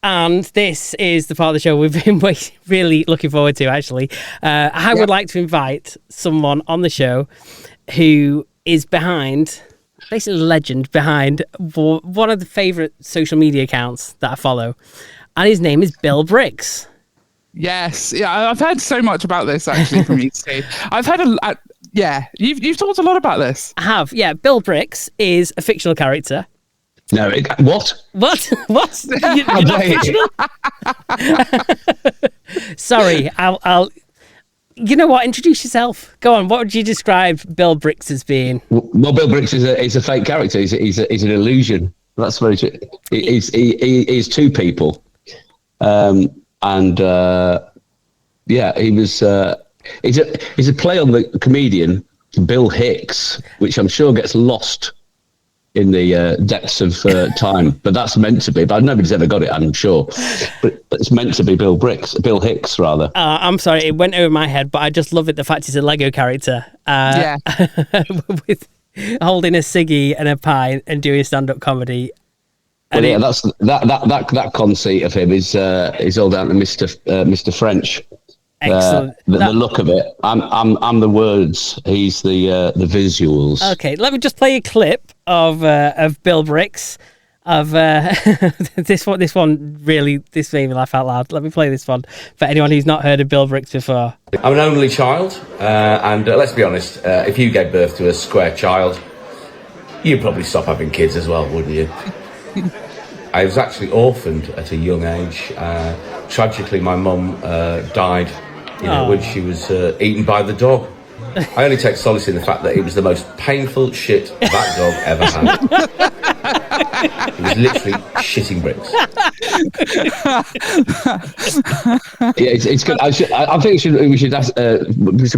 And this is the part of the show we've been really looking forward to, actually. I would like to invite someone on the show who is basically a legend behind one of the favourite social media accounts that I follow. And his name is Bill Bricks. Yes. Yeah, I've heard so much about this, actually, from you, Steve. I've heard you've talked a lot about this. I have, yeah. Bill Bricks is a fictional character. No, what? What? You're not fictional? Sorry, I'll. You know what? Introduce yourself. Go on. What would you describe Bill Bricks as being? Well, Bill Bricks is a fake character. He's an illusion. That's very true. He's two people, he was. He's a play on the comedian Bill Hicks, which I'm sure gets lost in the depths of time, but that's meant to be. But nobody's ever got it, I'm sure. But it's meant to be Bill Hicks, rather. I'm sorry, it went over my head, but I just love it. The fact it's a Lego character, with holding a ciggy and a pie and doing stand-up comedy. Well, yeah, that's that conceit of him is all down to Mr. French. Excellent. The look of it. I'm the words. He's the visuals. Okay, let me just play a clip of Bill Bricks. Of this one really made me laugh out loud. Let me play this one for anyone who's not heard of Bill Bricks before. I'm an only child, and let's be honest. If you gave birth to a square child, you'd probably stop having kids as well, wouldn't you? I was actually orphaned at a young age. Tragically, my mum died when she was eaten by the dog. I only take solace in the fact that it was the most painful shit that dog ever had. It was literally shitting bricks. Yeah, it's good. I think we should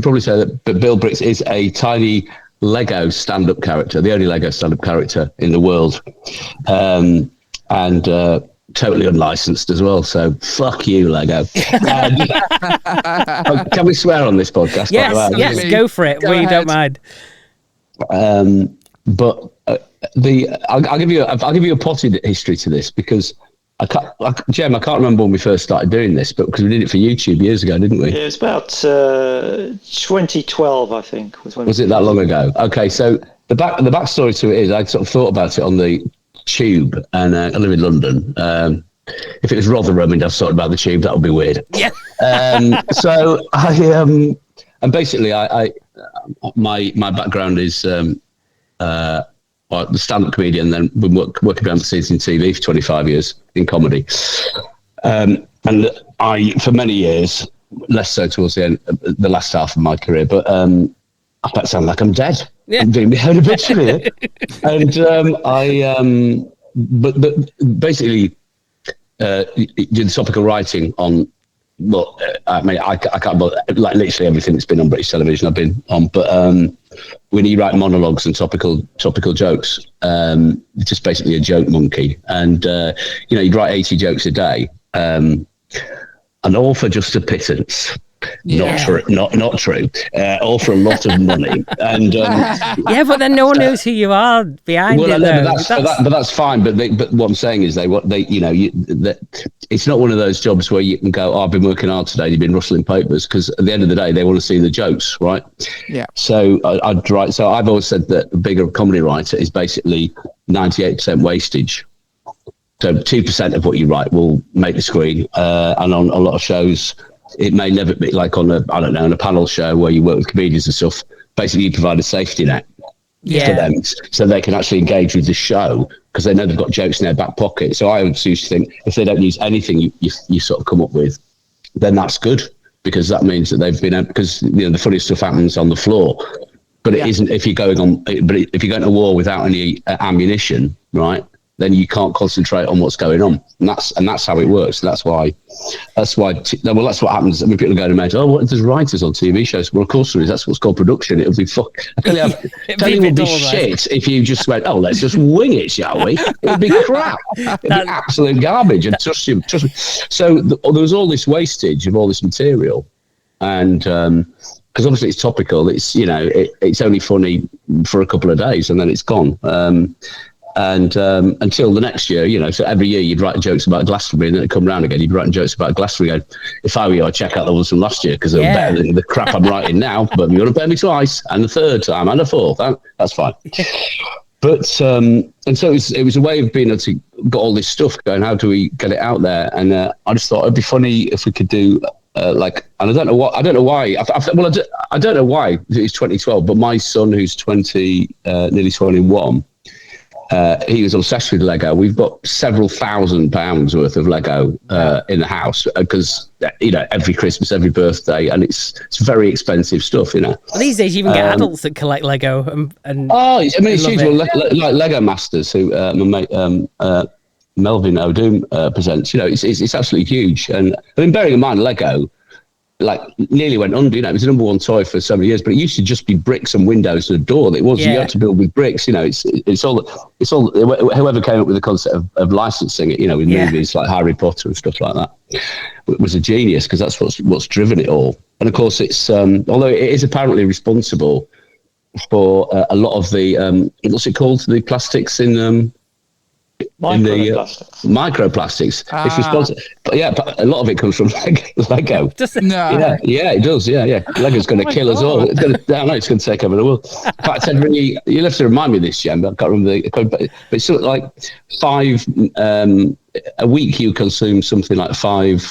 probably say that Bill Bricks is a tiny Lego stand-up character, the only Lego stand-up character in the world. And totally unlicensed as well, so fuck you, Lego. Can we swear on this podcast? Yes, go for it. We don't mind. But I'll give you a potted history to this, because Jem, I can't remember when we first started doing this, but because we did it for YouTube years ago, didn't we? It was about 2012, I think. Was it that long ago? Okay, so the backstory to it is I sort of thought about it on the Tube, and I live in London. If it was Rotherham and I've thought about the Tube, that would be weird. Yeah. So I and basically my background is the stand-up comedian, and then been working behind the scenes in TV for 25 years in comedy. And I, for many years, less so towards the end, the last half of my career, but I bet sound like I'm dead. Yeah. I'm doing my own obituary. And but basically, did topical writing on. Well, I mean, I can't, like literally everything that's been on British television I've been on. But when you write monologues and topical jokes, it's just basically a joke monkey. And you'd write 80 jokes a day, and all for just a pittance. Yeah. Not true. All for a lot of money, and but then no one knows who you are behind it. But that's fine. But what I'm saying is it's not one of those jobs where you can go, I've been working hard today. You've been rustling papers, because at the end of the day, they want to see the jokes, right? Yeah. So I'd write. So I've always said that a bigger comedy writer is basically 98% wastage. So 2% of what you write will make the screen, and on a lot of shows. It may never be like on on a panel show where you work with comedians and stuff. Basically, you provide a safety net for them, so they can actually engage with the show, because they know they've got jokes in their back pocket. So I would usually think if they don't use anything you sort of come up with, then that's good, because that means that they've been, because the funny stuff happens on the floor, but it isn't if you're going on. But if you're going to war without any ammunition, right? Then you can't concentrate on what's going on, and that's how it works. That's why. That's what happens. I mean, people are going to imagine, what, there's writers on TV shows? Well, of course there is. That's what's called production. It'll be fuck. Telly would be shit if you just went, let's just wing it, shall we? It would be crap. It'd be absolute garbage. And trust me. So there was all this wastage of all this material, and because obviously it's topical. It's it's only funny for a couple of days and then it's gone. And until the next year, so every year you'd write jokes about Glastonbury, and then it'd come round again, you'd write jokes about Glastonbury. Going, if I were you, I'd check out the ones from last year because they're better than the crap I'm writing now. But you're going to pay me twice, and the third time, and the fourth. That's fine. But and so it was a way of being able to get all this stuff going. How do we get it out there? And I just thought it'd be funny if we could do and I don't know why. I don't know why. I don't know why it's 2012. But my son, who's 20, nearly 21. He was obsessed with Lego. We've got several £1,000s worth of Lego in the house because every Christmas, every birthday, and it's very expensive stuff. Well, these days, you even get adults that collect Lego. And it's huge. Like Lego Masters, who my mate Melvin O'Doom presents. It's absolutely huge. And I mean, bearing in mind, Lego nearly went under. It was the number one toy for so many years, but it used to just be bricks and windows and a door. It was you had to build with bricks. It's all whoever came up with the concept of licensing it. With movies like Harry Potter and stuff like that, it was a genius because that's what's driven it all. And of course, it's although it is apparently responsible for a lot of the what's it called, the plastics in microplastics. It's responsible, but but a lot of it comes from Lego. No. Yeah, it does. Yeah. Lego's going to kill us all. It's going to take over the world. In fact, you'll have to remind me of this, Jem. I can't remember. But it's something like 5 a week. You consume something like 5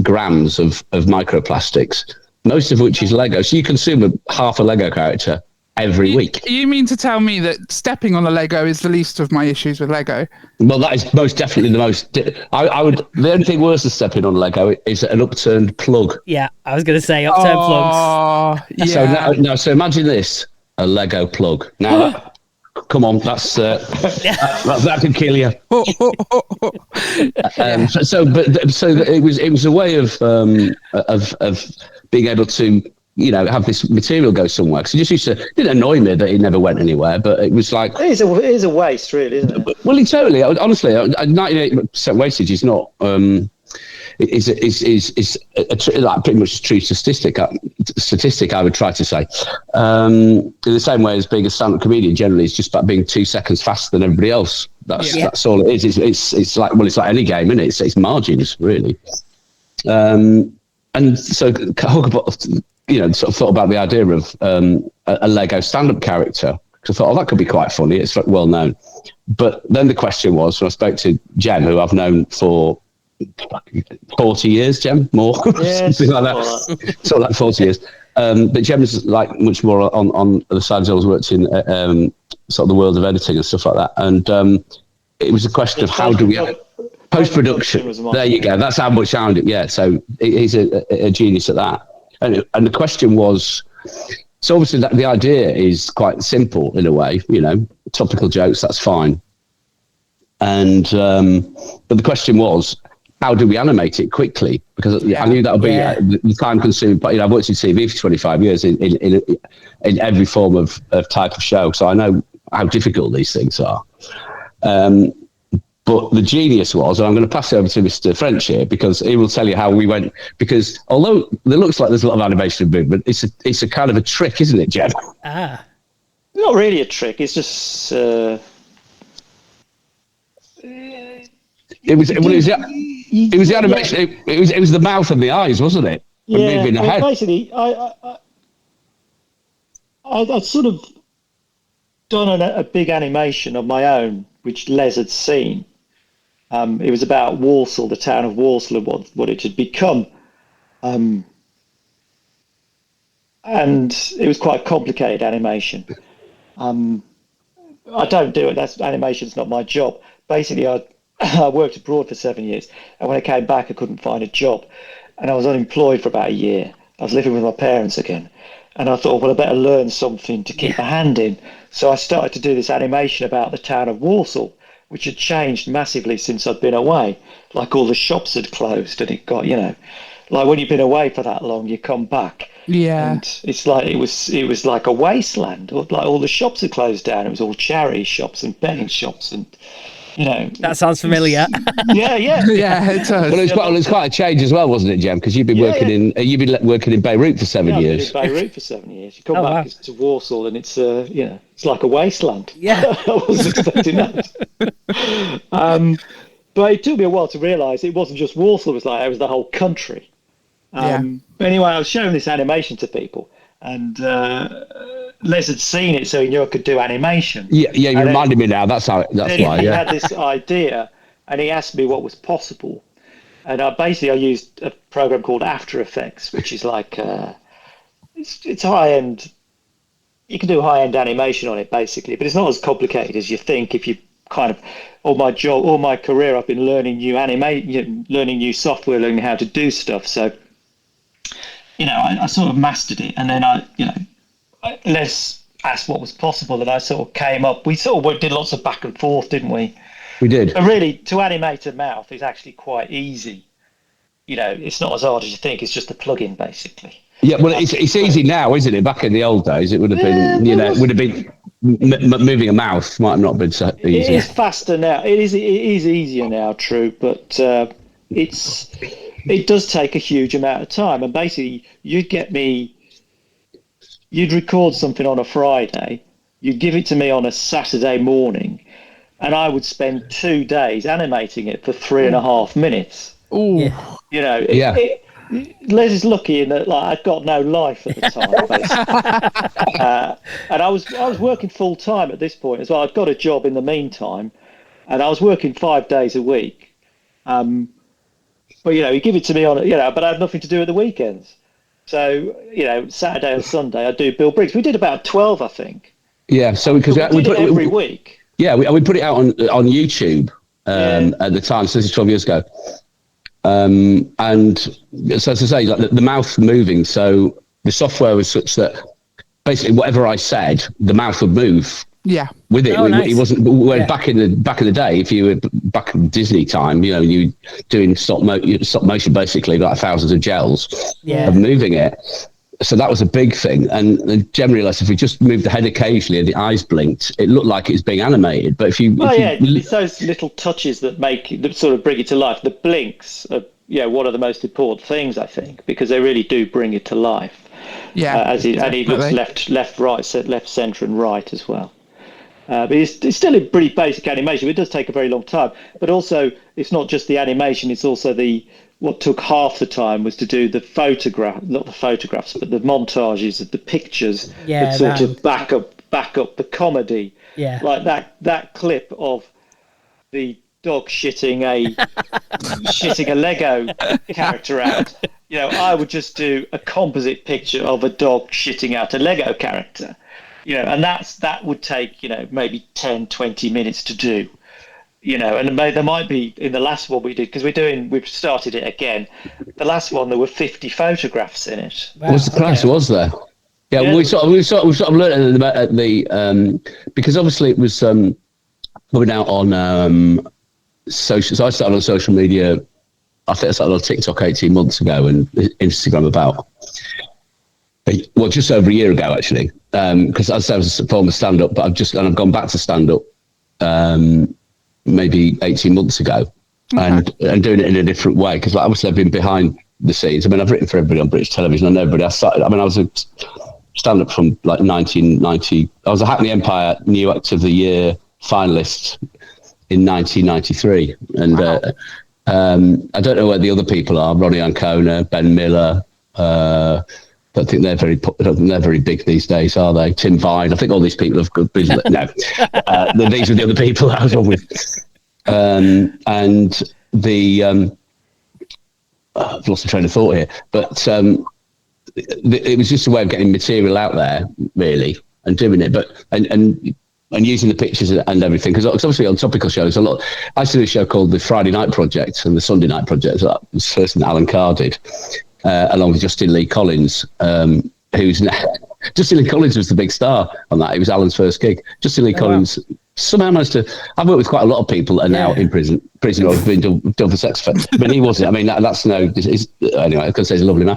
grams of microplastics, most of which is Lego. So you consume half a Lego character every week. You mean to tell me that stepping on a Lego is the least of my issues with Lego? Well, that is most definitely the most. I would. The only thing worse than stepping on Lego is an upturned plug. Yeah, I was going to say upturned plugs. Yeah. So imagine this: a Lego plug. Now, come on, that could kill you. So it was a way of being able to have this material go somewhere. Because it didn't annoy me that it never went anywhere, but it was like... It is a waste, really, isn't it? Well, totally. Honestly, 98% wastage is not... is pretty much a true statistic, I would try to say. In the same way as being a stand-up comedian, generally, it's just about being 2 seconds faster than everybody else. That's all it is. It's like any game, isn't it? It's margins, really. And so Huckabee, sort of thought about the idea of a Lego stand-up character. Because I thought, that could be quite funny. It's well known. But then the question was, when I spoke to Jem, who I've known for 40 years, Jem, more, something like that. Sort of like 40 years. But Jem's like much more on the side. I was worked in sort of the world of editing and stuff like that. And it was a question of how do we... Post-production. There you go. That's how much I found it. Yeah. So he's a genius at that. And the question was, so obviously the idea is quite simple in a way, topical jokes, that's fine. And, but the question was, how do we animate it quickly? Because I knew that would be the time consuming, but I've worked in TV for 25 years in every form of type of show. So I know how difficult these things are. But the genius was, and I'm going to pass it over to Mr. French here, because he will tell you how we went. Because although it looks like there's a lot of animation and movement, it's a kind of a trick, isn't it, Jem? Not really a trick. It's just it was the animation. It was the mouth and the eyes, wasn't it? And moving the head. Basically, I'd sort of done a big animation of my own, which Les had seen. It was about Walsall, the town of Walsall, and what it had become. And it was quite complicated animation. I don't do it. Animation's not my job. Basically, I worked abroad for 7 years, and when I came back, I couldn't find a job, and I was unemployed for about a year. I was living with my parents again, and I thought, well, I better learn something to keep my hand in. So I started to do this animation about the town of Walsall, which had changed massively since I'd been away. Like all the shops had closed, and it got, like when you've been away for that long, you come back. Yeah. And it's like it was like a wasteland. Like all the shops had closed down. It was all charity shops and betting shops, and That sounds familiar. Yeah. Yeah, it does. Well, it's quite a change as well, wasn't it, Jem? Because you've been working in Beirut for 7 years. I've been in Beirut for 7 years. You come back to Warsaw, and it's it's like a wasteland. Yeah. I wasn't expecting that. But it took me a while to realise it wasn't just Warsaw. It was the whole country. But anyway, I was showing this animation to people, and Les had seen it, so he knew I could do animation. Yeah, you reminded me now. That's why. He had this idea, and he asked me what was possible. And I used a program called After Effects, which is like it's high end. You can do high end animation on it basically, but it's not as complicated as you think. If you kind of all my career, I've been learning new learning new software, learning how to do stuff. So I sort of mastered it, and then Les asked what was possible, and I sort of came up. We sort of did lots of back and forth, didn't we? We did. But really, to animate a mouth is actually quite easy. It's not as hard as you think. It's just a plug-in, basically. Yeah, well, it's easy now, isn't it? Back in the old days, it would have been, moving a mouth might have not been so easy. It is faster now. It is easier now, true, but it does take a huge amount of time. And basically, you'd record something on a Friday, you'd give it to me on a Saturday morning, and I would spend 2 days animating it for 3.5 minutes. Ooh. Yeah. Les is lucky in that I'd got no life at the time, basically. And I was working full time at this point as well. I'd got a job in the meantime, and I was working 5 days a week. But he'd give it to me on but I had nothing to do at the weekends. So Saturday and Sunday I'd do Bill Briggs. We did about 12, I think. Yeah, so because we did it every week. Yeah, we put it out on YouTube at the time. So this is 12 years ago. And so as I say, like the mouth moving, so the software was such that basically whatever I said, the mouth would move. Yeah, with it. Nice. It wasn't back in the day. If you were back in Disney time, you were doing stop motion, basically like thousands of gels of moving it. So that was a big thing. And generally, if we just moved the head occasionally and the eyes blinked, it looked like it was being animated. But it's those little touches that sort of bring it to life. The blinks are one of the most important things, I think, because they really do bring it to life. Yeah, and he looks left, right, left, centre, and right as well. But it's still a pretty basic animation. It does take a very long time. But also, it's not just the animation; it's also what took half the time was to do not the photographs, but the montages of the pictures that sort of back up the comedy. Yeah. Like that clip of the dog shitting a Lego character out. I would just do a composite picture of a dog shitting out a Lego character. And that would take, maybe 10, 20 minutes to do. And there might be in the last one we did, because we've started it again. The last one, there were 50 photographs in it. Wow, what's the price? Was there? Yeah, we sort of learned at the because obviously it was coming out on social. So I started on social media. I think I started on TikTok 18 months ago, and Instagram about just over a year ago actually. Because as I was a former stand-up, but I've gone back to stand-up. Maybe 18 months ago, and doing it in a different way, because obviously I've been behind the scenes. I mean, I've written for everybody on British television. I know everybody. I was a stand-up from like 1990. I was a Hackney Empire New Act of the Year finalist in 1993, and wow. I don't know where the other people are. Ronnie Ancona, Ben Miller. I don't think they're very big these days, are they? Tim Vine. I think all these people have good business. No, these are the other people I was on with. And I've lost the train of thought here. But it was just a way of getting material out there, really, and doing it. But and using the pictures and everything, because obviously on topical shows, I used to do a show called the Friday Night Project and the Sunday Night Project. That was the first thing that Alan Carr did. Along with Justin Lee Collins, who's now... Justin Lee Collins was the big star on that. It was Alan's first gig. Justin Lee Collins somehow managed to... I've worked with quite a lot of people that are now in prison or have been done for sex offence. But he wasn't. I mean, that's no... Anyway, I can say he's a lovely man.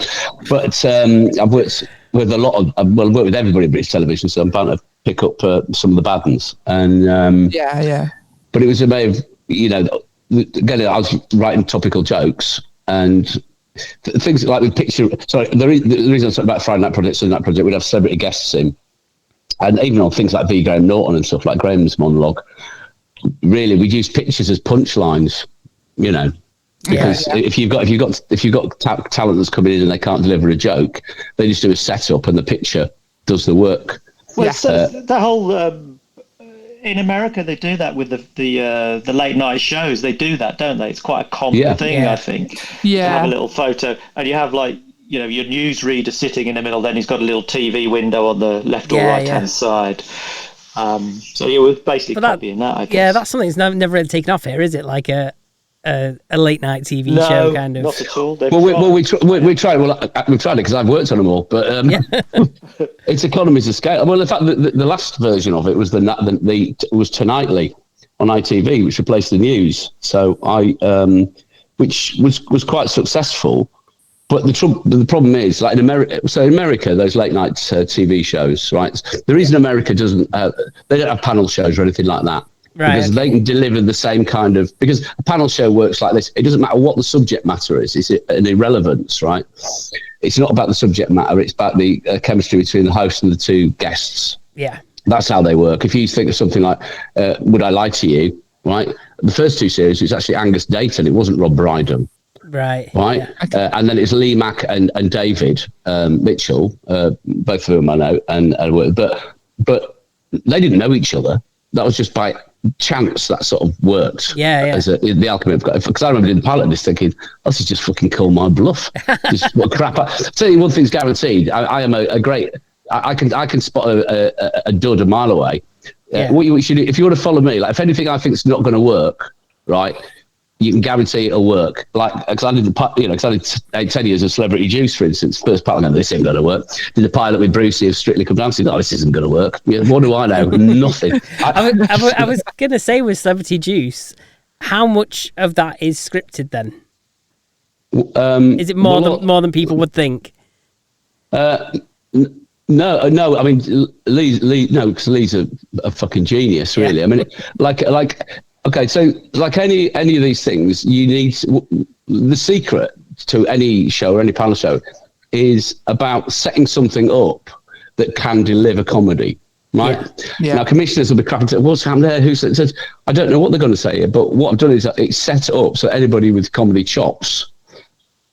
But I've worked with a lot of... I've worked with everybody at British television, so I'm bound to pick up some of the bad ones. And but it was a way of, again, I was writing topical jokes and things like the picture. Sorry, the reason I talk about Friday Night Project, Sunday Night Project, we'd have celebrity guests in, and even on things like V. Graham Norton and stuff like Graham's monologue. Really, we'd use pictures as punchlines, because if you've got talent that's coming in and they can't deliver a joke, they just do a setup and the picture does the work. Well, that whole in America they do that with the late night shows. They do that, don't they? It's quite a common thing, I think. Yeah, to have a little photo, and you have your newsreader sitting in the middle. Then he's got a little TV window on the left or right hand side. So you were basically copying that, I guess. Yeah, that's something that's never really taken off here, is it? Like a late night TV show kind of. Not at all. We tried. We've tried it because I've worked on them all, but it's economies of scale. Well, in fact, the last version of it was was Tonightly on ITV, which replaced the news. So which was quite successful. But the problem is, like in America, those late night TV shows, right? The reason America doesn't, they don't have panel shows or anything like that. Right, because they can deliver the same kind of, because a panel show works like this. It doesn't matter what the subject matter is. It's an irrelevance, right? It's not about the subject matter. It's about the chemistry between the host and the two guests. Yeah. That's how they work. If you think of something like, Would I Lie to You, right? The first two series was actually Angus Dayton. It wasn't Rob Brydon. Right. Yeah. And then it's Lee Mack and David Mitchell, both of whom I know, but they didn't know each other. That was just by chance that sort of worked. As the alchemy of, because I remember doing the pilot of this thinking, this is just fucking call my bluff. Just what crap. I'll tell you one thing's guaranteed. I am a great. I can spot a dud a mile away. What you should do, if you want to follow me, like if anything I think is not going to work, right? You can guarantee it'll work. Like, because I did 10 years of Celebrity Juice, for instance. First part, this isn't going to work. Did the pilot with Brucey of Strictly Come Dancing. No, this isn't going to work. What do I know? Nothing. I was going to say with Celebrity Juice, how much of that is scripted then? Is it more than people would think? No. I mean, Lee. No, because Lee's a fucking genius, really. Yeah. I mean, like. Okay, so like any of these things, you need the secret to any show or any panel show is about setting something up that can deliver comedy, right? Yeah. Now, commissioners will be crapping to what's happened there. Who says I don't know what they're going to say, but what I've done is it's set up so anybody with comedy chops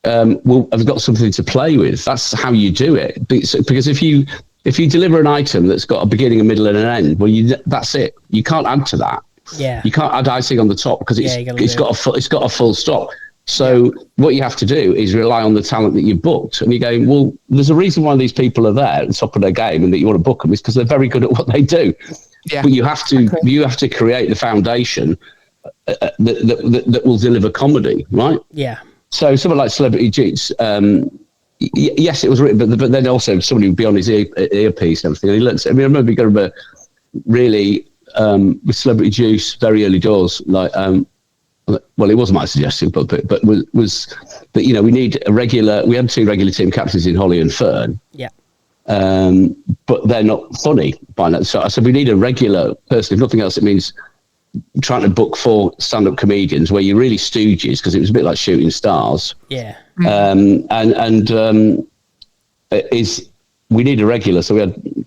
will have got something to play with. That's how you do it. Because if you deliver an item that's got a beginning, a middle, and an end, well, that's it. You can't add to that. Yeah, you can't add icing on the top because it's got a full stop. So what you have to do is rely on the talent that you've booked, and you're going, well, there's a reason why these people are there at the top of their game, and that you want to book them is because they're very good at what they do. Yeah. But you have to create the foundation that will deliver comedy, right? Yeah. So something like Celebrity Juice, yes, it was written, but then also somebody would be on his earpiece and everything. And he looks. I remember going to really. With Celebrity Juice, very early doors, like, well, it wasn't my suggestion, but was that, we need we had 2 regular team captains in Holly and Fern. Yeah. But they're not funny by now. So I said, we need a regular person. If nothing else, it means trying to book 4 stand-up comedians where you're really stooges, because it was a bit like Shooting Stars. Yeah. We need a regular, so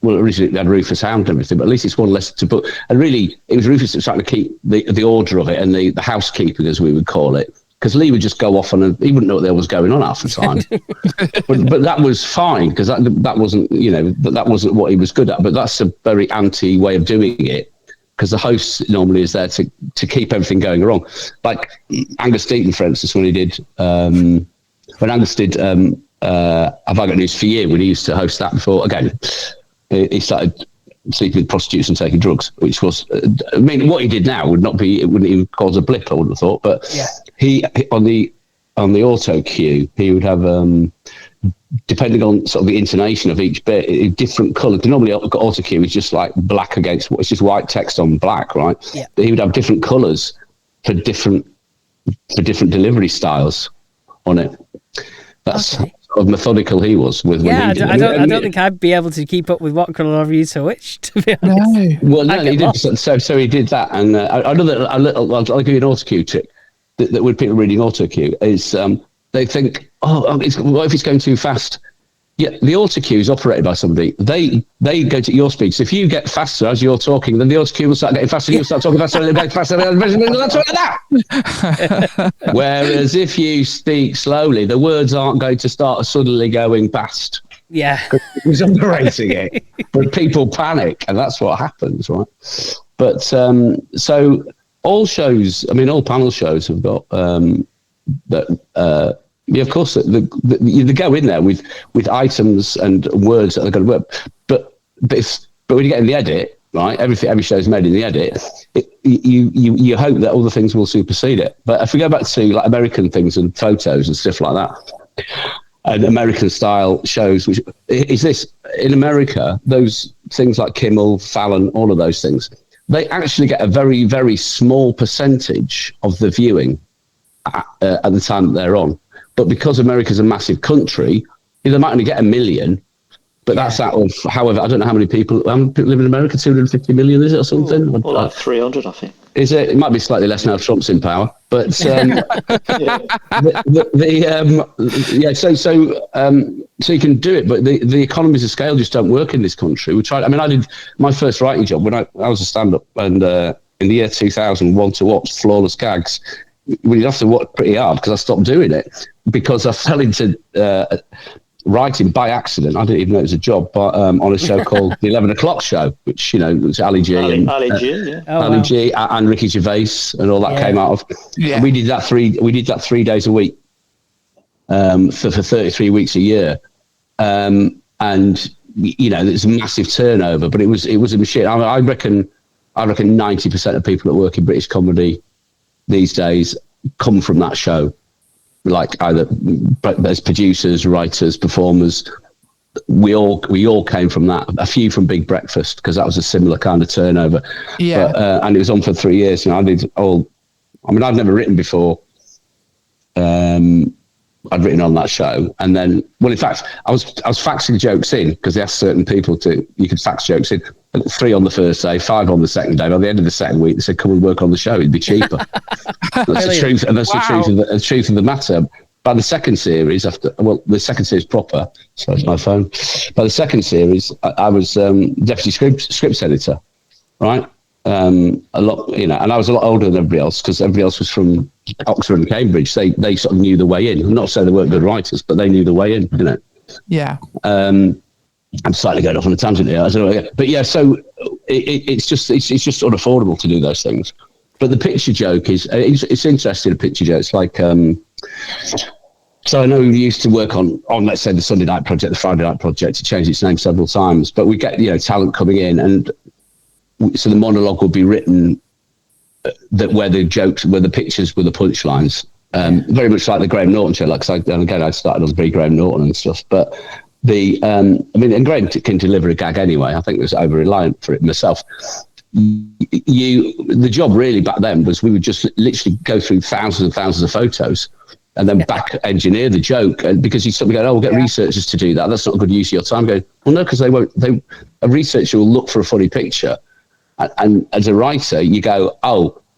originally we had Rufus Hound and everything, but at least it's one less to book. And really, it was Rufus that was trying to keep the order of it and the housekeeping, as we would call it, because Lee would just go off he wouldn't know what there was going on half the time. but that was fine, because that wasn't, that wasn't what he was good at. But that's a very anti way of doing it, because the host normally is there to keep everything going wrong. Like Angus Deaton, for instance, when he did, when Angus did. Have I Got News for You? When he used to host that before, again, he started sleeping with prostitutes and taking drugs, which was, I mean, what he did now wouldn't even cause a blip, I wouldn't have thought. But he on the auto cue, he would have, depending on sort of the intonation of each bit, a different colour. Normally, auto cue is just like black against it's just white text on black, right? Yeah. But he would have different colours for different delivery styles on it. That's of methodical he was with when he did. I don't think I'd be able to keep up with what colour you switch, to be honest. No. Well, no, he did. So he did that, and I know that I'll give you an autocue trick that with people reading autocue is they think, what if it's going too fast? Yeah, the autocue is operated by somebody. They go to your speed. So if you get faster as you're talking, then the autocue will start getting faster. You'll start talking faster, and get faster. That's like that. Whereas if you speak slowly, the words aren't going to start suddenly going past. Yeah, He's operating it, but people panic, and that's what happens, right? But so all shows, I mean, all panel shows have got that. Yeah, of course, they go in there with items and words that are going to work. But when you get in the edit, right, every show is made in the edit. You hope that other things will supersede it. But if we go back to like American things and photos and stuff like that, and American style shows, which is this in America, those things like Kimmel, Fallon, all of those things, they actually get a very, very small percentage of the viewing at the time that they're on. But because America's a massive country, they might only get 1 million. But that's out of, however, I don't know how many people live in America, 250 million, is it, or something? Or like 300, I think. Is it? It might be slightly less now Trump's in power. But so you can do it, but the economies of scale just don't work in this country. We tried. I mean, I did my first writing job when I was a stand-up, and in the year 2000, one to watch Flawless Gags. We'd have to work pretty hard because I stopped doing it because I fell into writing by accident. I didn't even know it was a job, but on a show called The 11 O'Clock Show, which, was Ali G and Ricky Gervais and all that came out of. Yeah. And we did that 3 days a week for 33 weeks a year. And, it's a massive turnover, but it was a machine. I reckon 90% of people that work in British comedy these days come from that show, like either as producers, writers, performers. We all came from that. A few from Big Breakfast because that was a similar kind of turnover. Yeah, and it was on for 3 years. I did all. I mean, I'd never written before. I'd written on that show, and then, well, in fact, I was faxing jokes in because they asked certain people you could fax jokes in. 3 on the first day, 5 on the second day. By the end of the second week, they said, "Come and work on the show; it'd be cheaper." That's the truth, and that's the truth of the matter. By the second series, the second series proper. So it's my phone. By the second series, I was deputy scripts editor, right? A lot, and I was a lot older than everybody else because everybody else was from Oxford and Cambridge. They sort of knew the way in. I'm not saying they weren't good writers, but they knew the way in. Yeah. I'm slightly going off on a tangent here. I don't know, but yeah. So it's just unaffordable to do those things. But the picture joke is it's interesting. A picture joke. It's like so I know we used to work on let's say the Sunday Night Project, the Friday Night Project. It changed its name several times, but we get talent coming in and. So the monologue would be written where the pictures were the punchlines, very much like the Graham Norton show. Like, I started on Graham Norton and stuff, but and Graham can deliver a gag anyway. I think it was over reliant for it myself. The job really back then was we would just literally go through thousands and thousands of photos and then back engineer the joke, and because you suddenly go, we'll get researchers to do that. That's not a good use of your time. Going, well, no, because they won't. A researcher will look for a funny picture. And as a writer, you go,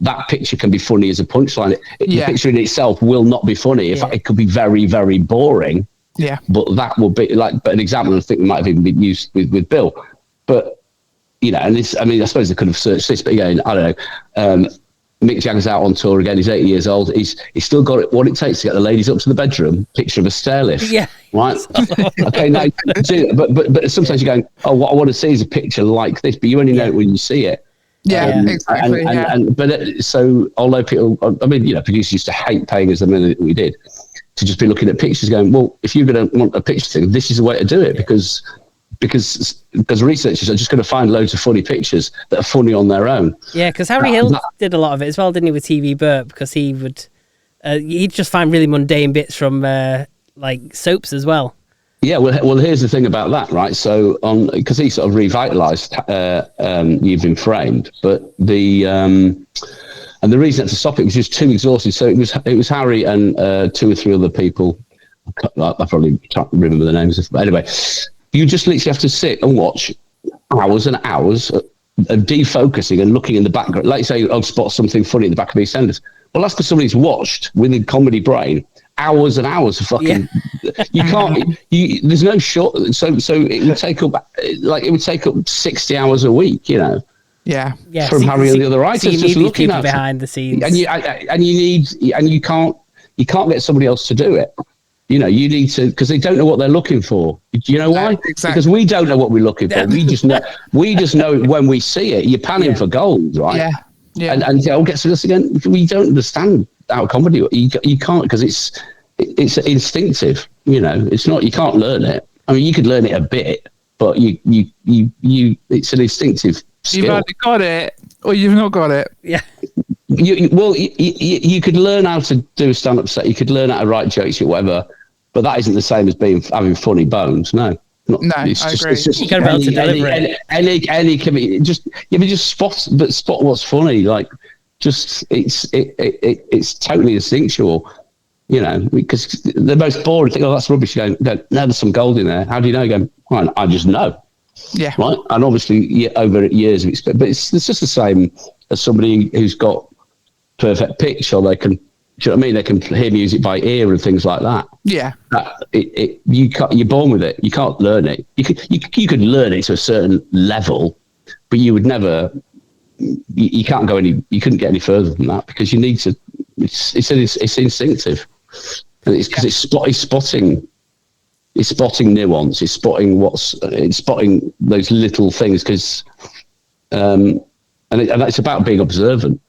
that picture can be funny as a punchline. The picture in itself will not be funny. It could be very, very boring. Yeah. But that will be but an example I think we might have even been used with Bill. But, and this, I suppose they could have searched this, but again, I don't know. Mick Jagger's out on tour again. He's 80 years old. He's still got what it takes to get the ladies up to the bedroom. Picture of a stair lift. Yeah. Right. Okay. Now, but sometimes you're going, what I want to see is a picture like this, but you only know it when you see it. Yeah, exactly. But so although people, producers used to hate paying us the money that we did, to just be looking at pictures, going, well, if you're going to want a picture thing, this is the way to do it because researchers are just going to find loads of funny pictures that are funny on their own. Yeah, because Harry Hill did a lot of it as well, didn't he, with TV Burt? Because he would, he'd just find really mundane bits from like soaps as well. Yeah, well, here's the thing about that, right? So because he sort of revitalised You've Been Framed, but and the reason to stop it was just too exhausting. So it was Harry and 2 or 3 other people I probably can't remember the names. But anyway, you just literally have to sit and watch hours and hours of defocusing and looking in the background. Like you say, I'll spot something funny in the back of EastEnders. Well, that's because somebody's watched within comedy brain hours and hours of fucking. You can't. There's no short. So it would take up 60 hours a week. You know. Yeah. From Harry and the other writers, so you just need looking at behind the scenes, and you can't get somebody else to do it. You know, you need to, because they don't know what they're looking for. Do you know why? Exactly. Because we don't know what we're looking for. We just know it when we see it. You're panning for gold, right? Yeah. Yeah. And I'll get to this again. We don't understand our comedy. You can't, because it's instinctive. You know, it's not. You can't learn it. I mean, you could learn it a bit, but you it's an instinctive skill. You've either got it or you've not got it. Yeah. You could learn how to do a stand-up set. You could learn how to write jokes or whatever, but that isn't the same as having funny bones. No. I agree. It's just you gotta be able to deliver it. Any comedian, just spot what's funny. Like, just it's totally instinctual. You know, because the most boring thing, that's rubbish. You go, no, there's some gold in there. How do you know? You go, well, I just know. Yeah. Right. And obviously, over years of experience, but it's just the same as somebody who's got perfect pitch, or they can. Do you know what I mean? They can hear music by ear and things like that. Yeah. You're born with it. You can't learn it. You could learn it to a certain level, but you would never. You can't go any. You couldn't get any further than that, because you need to. It's instinctive, and it's because it's spotting. It's spotting nuance. It's spotting those little things, because, and it's about being observant,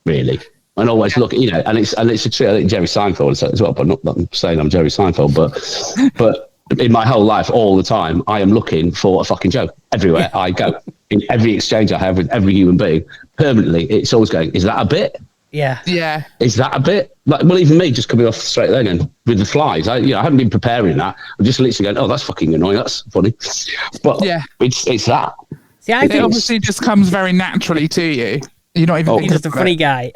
really, and always look. You know, and it's a trick. I think Jerry Seinfeld said as well, but not that I'm saying I'm Jerry Seinfeld, but in my whole life, all the time, I am looking for a fucking joke everywhere I go. In every exchange I have with every human being, permanently, it's always going, is that a bit? Yeah. Yeah. Is that a bit? Like, well, even me just coming off straight there again with the flies. I haven't been preparing that. I'm just literally going, oh, that's fucking annoying. That's funny. But it's that. See, I it think obviously just comes very naturally to you. You're not even just a funny guy.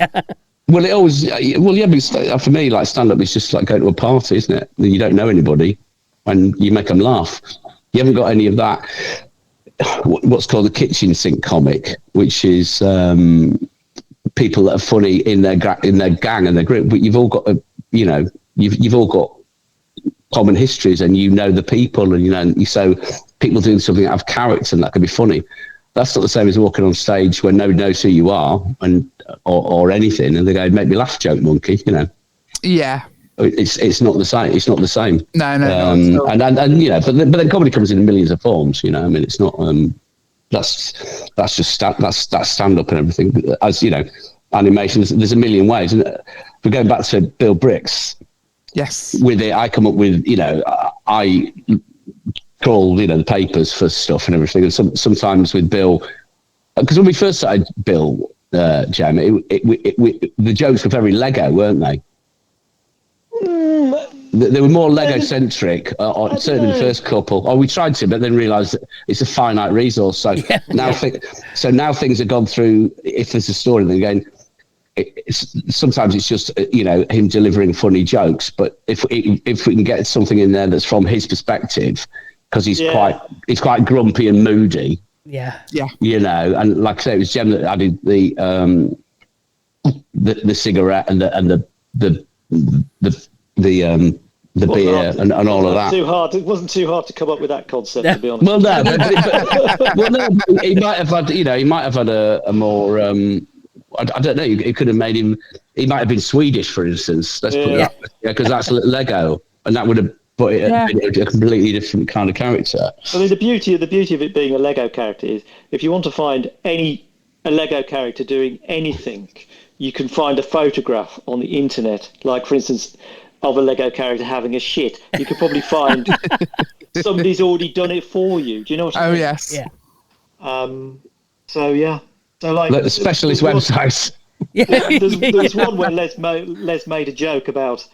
Well, it always. Well, yeah, but for me, like, stand-up is just like going to a party, isn't it? You don't know anybody, and you make them laugh. You haven't got any of that. What's called the kitchen sink comic, which is people that are funny in their gang and their group, but you've all got you've all got common histories, and you know the people, and so people doing something out of character, and that can be funny. That's not the same as walking on stage when nobody knows who you are or anything, and they go, "Make me laugh, joke monkey," you know. Yeah. It's not the same. It's not the same. No. And you know, but then comedy comes in millions of forms. You know, I mean, it's not. That's just stand up and everything. As you know, animation. There's a million ways. And we're going back to Bill Bricks. Yes. With it, I come up with, you know, I call, you know, the papers for stuff and everything. And sometimes with Bill, because when we first started Bill, Jem, the jokes were very Lego, weren't they? They were more Lego-centric, certainly the first couple. We tried to, but then realised that it's a finite resource. So now things have gone through. If there's a story, then again, sometimes it's just, you know, him delivering funny jokes. But if we can get something in there that's from his perspective, because he's quite grumpy and moody. Yeah. You know, and like I say, it was Jem that added the cigarette and the beer and all of that. It wasn't too hard to come up with that concept, to be honest. Well, no, he might have had, you know, a more. I don't know. It could have made him. He might have been Swedish, for instance. Let's put it that way, because that's Lego, and that would have put it a completely different kind of character. I mean, the beauty of it being a Lego character is, if you want to find a Lego character doing anything, you can find a photograph on the internet, like, for instance, of a Lego character having a shit. You could probably find somebody's already done it for you. Do you know what I mean? Oh, yes. Yeah. So, yeah. So, like the specialist websites. There's one where Les made a joke about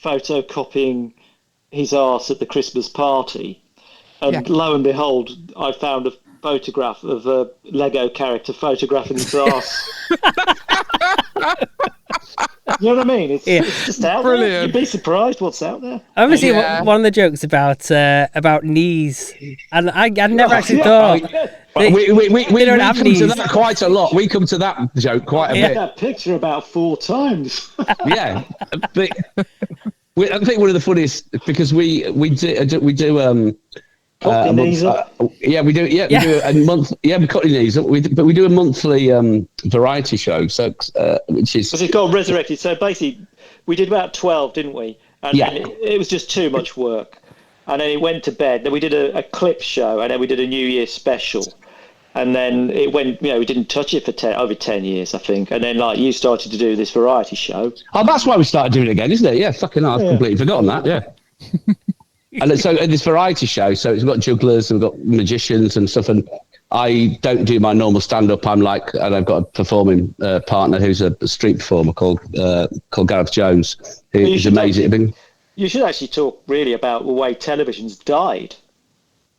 photocopying his arse at the Christmas party. And lo and behold, I found a photograph of a Lego character photographing his arse. You know what I mean? It's just out there. Brilliant. You'd be surprised what's out there. I remember seeing Yeah. one of the jokes about knees, and I never actually thought. We don't have come to knees. that quite a lot. We come to that joke quite a I bit. that picture about 4 times. Yeah, but I think one of the funniest, because we do Cut your knees up. yeah, we do. Yeah, we do a month. Yeah, we cut your knees up. But we do a monthly variety show. So which is Because it got resurrected. So basically, we did about 12, didn't we? And Yeah. then it was just too much work. And then it went to bed. Then we did a clip show, and then we did a New Year special. And then it went, we didn't touch it for over 10 years, I think. And then, you started to do this variety show. Oh, that's why we started doing it again, isn't it? Yeah, fucking hell, I've completely forgotten that. Yeah. And so this variety show, so it's got jugglers, we've got magicians and stuff. And I don't do my normal stand-up. And I've got a performing partner who's a street performer called Gareth Jones, who is amazing. You should actually talk really about the way television's died.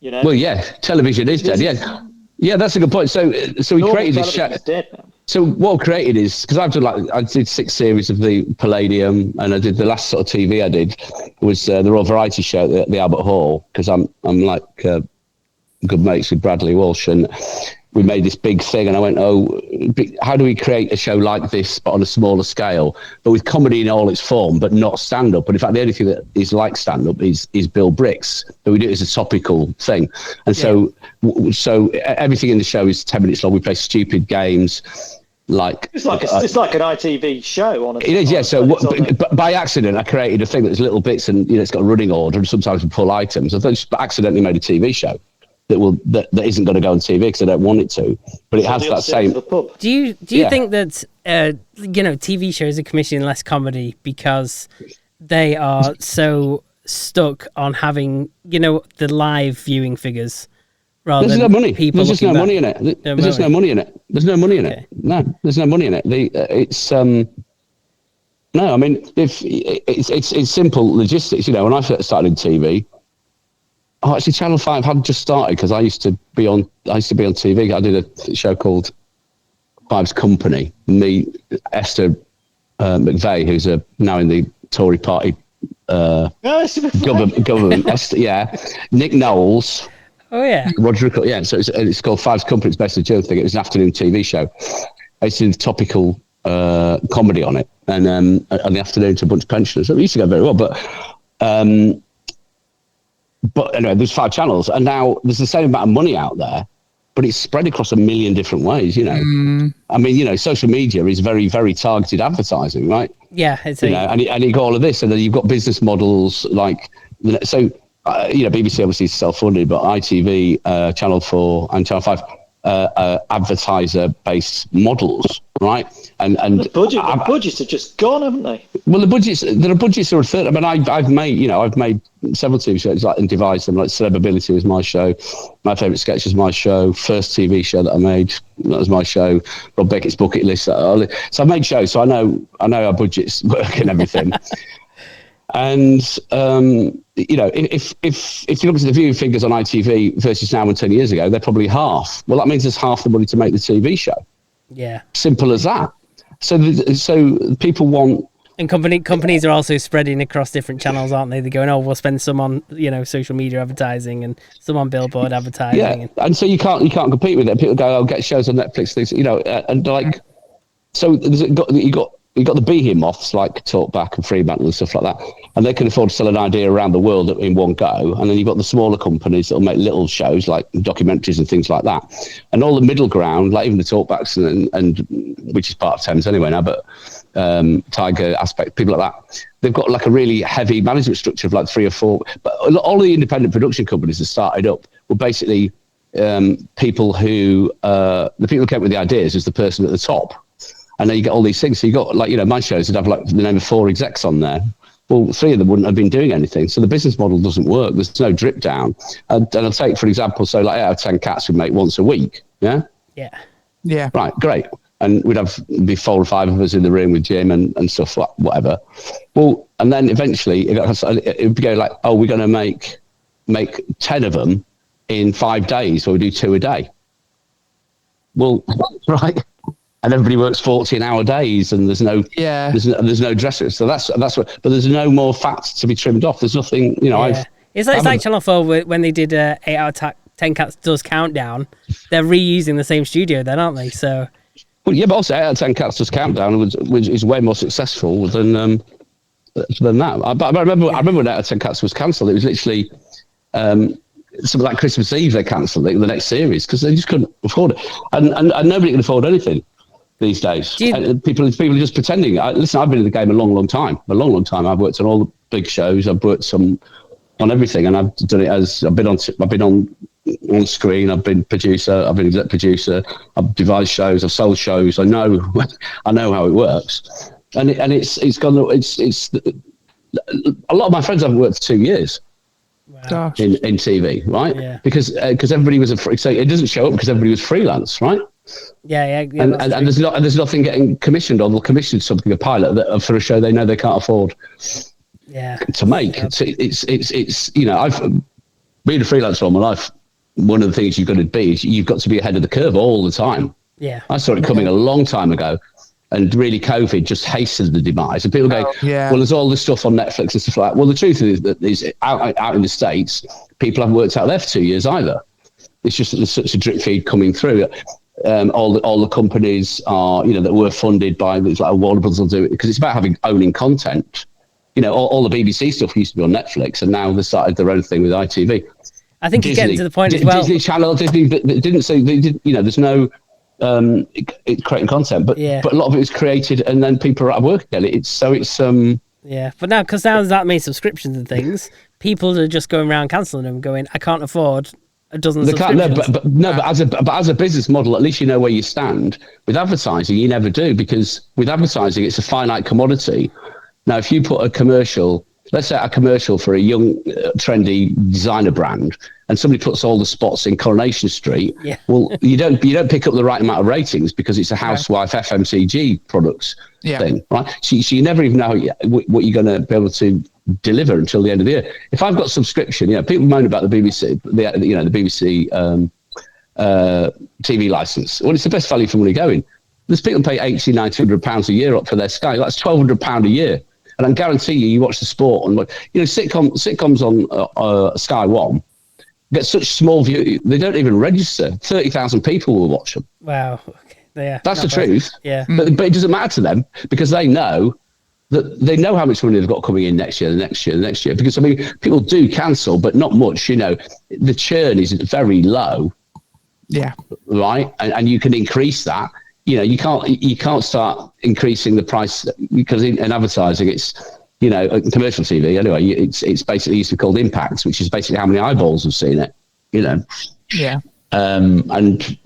Well, yeah, television is dead. Yeah, yeah, that's a good point. So we created this show. Dead now. So what we created is, because I did 6 series of the Palladium, and I did the last sort of TV I did was the Royal Variety Show at the Albert Hall, because I'm good mates with Bradley Walsh, and we made this big thing, and I went, how do we create a show like this but on a smaller scale, but with comedy in all its form, but not stand-up? But in fact, the only thing that is like stand-up is Bill Bricks, but we do it as a topical thing. And so everything in the show is 10 minutes long. We play stupid games. It's like an ITV show on a. It is, yeah. So but by accident, I created a thing that's little bits, and it's got a running order, and sometimes we pull items. I just accidentally made a TV show that isn't going to go on TV because I don't want it to, but it has that same. Do you think that TV shows are commissioning less comedy because they are so stuck on having the live viewing figures? There's no money. There's just no money in it. There's just no money in it. There's no money in it. No, there's no money in it. No, I mean, if it's simple logistics. When I first started in TV, actually, Channel 5 had just started because I used to be on TV. I did a show called Five's Company. Me, Esther McVeigh, who's now in the Tory party government. Esther, yeah, Nick Knowles. Oh yeah, Roger. Yeah, so it's called Five's Company. It's based on the Joe thing. It was an afternoon TV show. I used to do topical comedy on it, and on the afternoon to a bunch of pensioners. So it used to go very well, but anyway, there's 5 channels, and now there's the same amount of money out there, but it's spread across a million different ways. I mean, social media is very, very targeted advertising, right? Yeah, it's and you got all of this, and then you've got business models BBC obviously is self-funded, but ITV, Channel 4 and Channel 5 advertiser-based models, right? And the budgets have just gone, haven't they? Well, there are budgets that are a third. I mean, I've made several TV shows, and devised them. Like Celebability was my show. My Favourite Sketch was my show. First TV show that I made, that was my show. Rob Beckett's Bucket List. So I've made shows, so I know our budgets work and everything. And if you look at the viewing figures on ITV versus now and 10 years ago, they're probably half. Well, that means there's half the money to make the TV show. Yeah, simple as that. So people want. And companies are also spreading across different channels, aren't they? They're going, we'll spend some on social media advertising and some on billboard advertising. Yeah, and so you can't compete with it. People go, get shows on Netflix, things, and like, so you got the behemoths like Talkback and Fremantle and stuff like that, and they can afford to sell an idea around the world in one go. And then you've got the smaller companies that'll make little shows like documentaries and things like that. And all the middle ground, like even the Talkbacks and which is part of Thames anyway now, but Tiger Aspect, people like that, they've got like a really heavy management structure of like 3 or 4. But all the independent production companies that started up were basically people who the people who came up with the ideas was the person at the top. And then you get all these things. So you got my shows would have like the name of 4 execs on there. Well, 3 of them wouldn't have been doing anything. So the business model doesn't work. There's no drip down. And I'll take, for example, so like out of 10 cats we make once a week. Yeah. Yeah. Yeah. Right. Great. And we'd be 4 or 5 of us in the room with Jim and stuff, whatever. Well, and then eventually it would go like, we're going to make 10 of them in 5 days, where we do 2 a day. Well, right. and everybody works 14-hour days, and there's no dressers. So that's what. But there's no more fat to be trimmed off. There's nothing, It's like Channel 4 when they did 8 out of 10 Cats Does Countdown. They're reusing the same studio then, aren't they? So. Well, yeah, but also 8 out of 10 Cats Does Countdown is way more successful than that. But I remember when 8 out of 10 Cats was cancelled. It was literally something like Christmas Eve. They cancelled it, the next series, because they just couldn't afford it, and nobody can afford anything these days. People are just pretending. Listen, I've been in the game a long time. I've worked on all the big shows. I've worked on everything, and I've done it as I've been on screen. I've been producer. I've been exec producer. I've devised shows. I've sold shows. I know how it works, and it's gone. It's a lot of my friends haven't worked for 2 years. Wow. In TV, right? Yeah. Because everybody was so it doesn't show up because everybody was freelance, right? Yeah. And there's nothing getting commissioned, or they'll commission something, a pilot for a show they know they can't afford to make. It's I've been a freelancer all my life. One of the things you've got to be is you've got to be ahead of the curve all the time. Yeah, I saw it coming a long time ago, and really COVID just hastened the demise. And people go, well, there's all this stuff on Netflix and stuff like that. Well, the truth is that out in the States, people haven't worked out there for 2 years either. It's just that there's such a drip feed coming through. All the companies are, that were funded by, like Warner Bros. Will do it because it's about owning content. All the BBC stuff used to be on Netflix, and now they started their own thing with ITV. I think Disney, you're getting to the point as well. Disney Channel, Disney didn't say they did. There's no creating content, but a lot of it is created, and then people are at work again. But now because there's that many subscriptions and things, people are just going around cancelling them, going, I can't afford a dozen subscriptions. But as a business model, at least you know where you stand. With advertising, you never do, because with advertising, it's a finite commodity. Now, if you put a commercial, let's say a commercial for a young, trendy designer brand, and somebody puts all the spots in Coronation Street, well, you don't pick up the right amount of ratings because it's a housewife FMCG products thing, right? So you never even know what you're going to be able to deliver until the end of the year. If I've got subscription, people moan about the BBC, the BBC TV license. Well, it's the best value for money going. There's people pay £80-900 a year up for their Sky. That's £1,200 a year. And I guarantee you watch the sport and sitcoms on Sky One get such small view. They don't even register. 30,000 people will watch them. Wow. Okay. That's the truth. Yeah. But it doesn't matter to them because they know how much money they've got coming in next year. Because people do cancel, but not much. The churn is very low. Yeah. Right. And you can increase that. You can't start increasing the price because in advertising, it's, commercial TV anyway, it's basically used to be called impacts, which is basically how many eyeballs have seen it, Yeah. And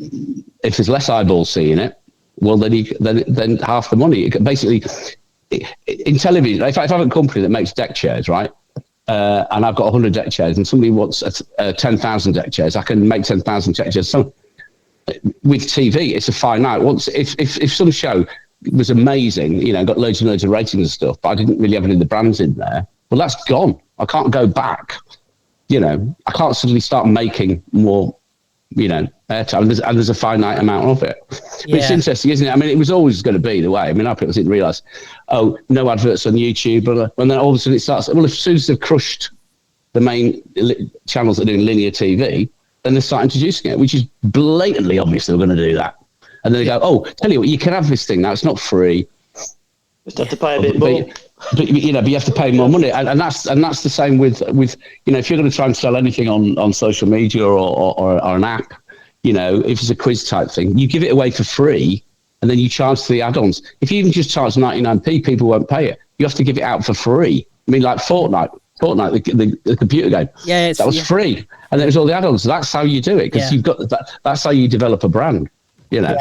if there's less eyeballs seeing it, well, then half the money. Basically, in television, if I have a company that makes deck chairs, right, and I've got 100 deck chairs, and somebody wants 10,000 deck chairs, I can make 10,000 deck chairs. So with TV, it's a finite. If some show was amazing, got loads and loads of ratings and stuff, but I didn't really have any of the brands in there, well, that's gone. I can't go back. I can't suddenly start making more, airtime. And there's a finite amount of it. But it's interesting, isn't it? It was always going to be the way. Our people didn't realise, no adverts on YouTube, and then all of a sudden it starts. Well, as soon as they've crushed the main channels that are doing linear TV, then they start introducing it, which is blatantly obvious they're going to do that. And then they go, tell you what, you can have this thing now. It's not free. Just have to pay a bit more. But you have to pay more money, and that's the same with if you're going to try and sell anything on social media or an app, if it's a quiz type thing, you give it away for free, and then you charge for the add-ons. If you even just charge 99p, people won't pay it. You have to give it out for free. Like Fortnite, the computer game. Yeah, that was free, and there was all the add-ons. That's how you do it, because you've got that. That's how you develop a brand. Yeah.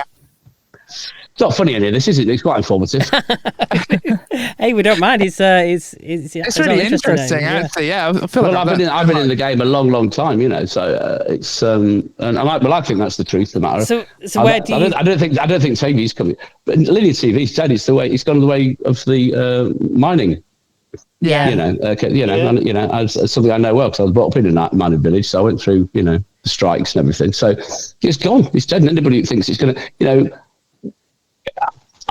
It's not funny any of this, is it? It's quite informative. Hey, we don't mind. It's really interesting. Actually, I feel I've been in the game a long time, so it's and I think that's the truth of the matter. So where do you? I don't think TV's coming, but linear TV's dead. It's gone the way of the mining. Yeah. As something I know well, because I was brought up in a mining village, so I went through the strikes and everything. So it's gone. It's dead. And anybody who thinks it's going to,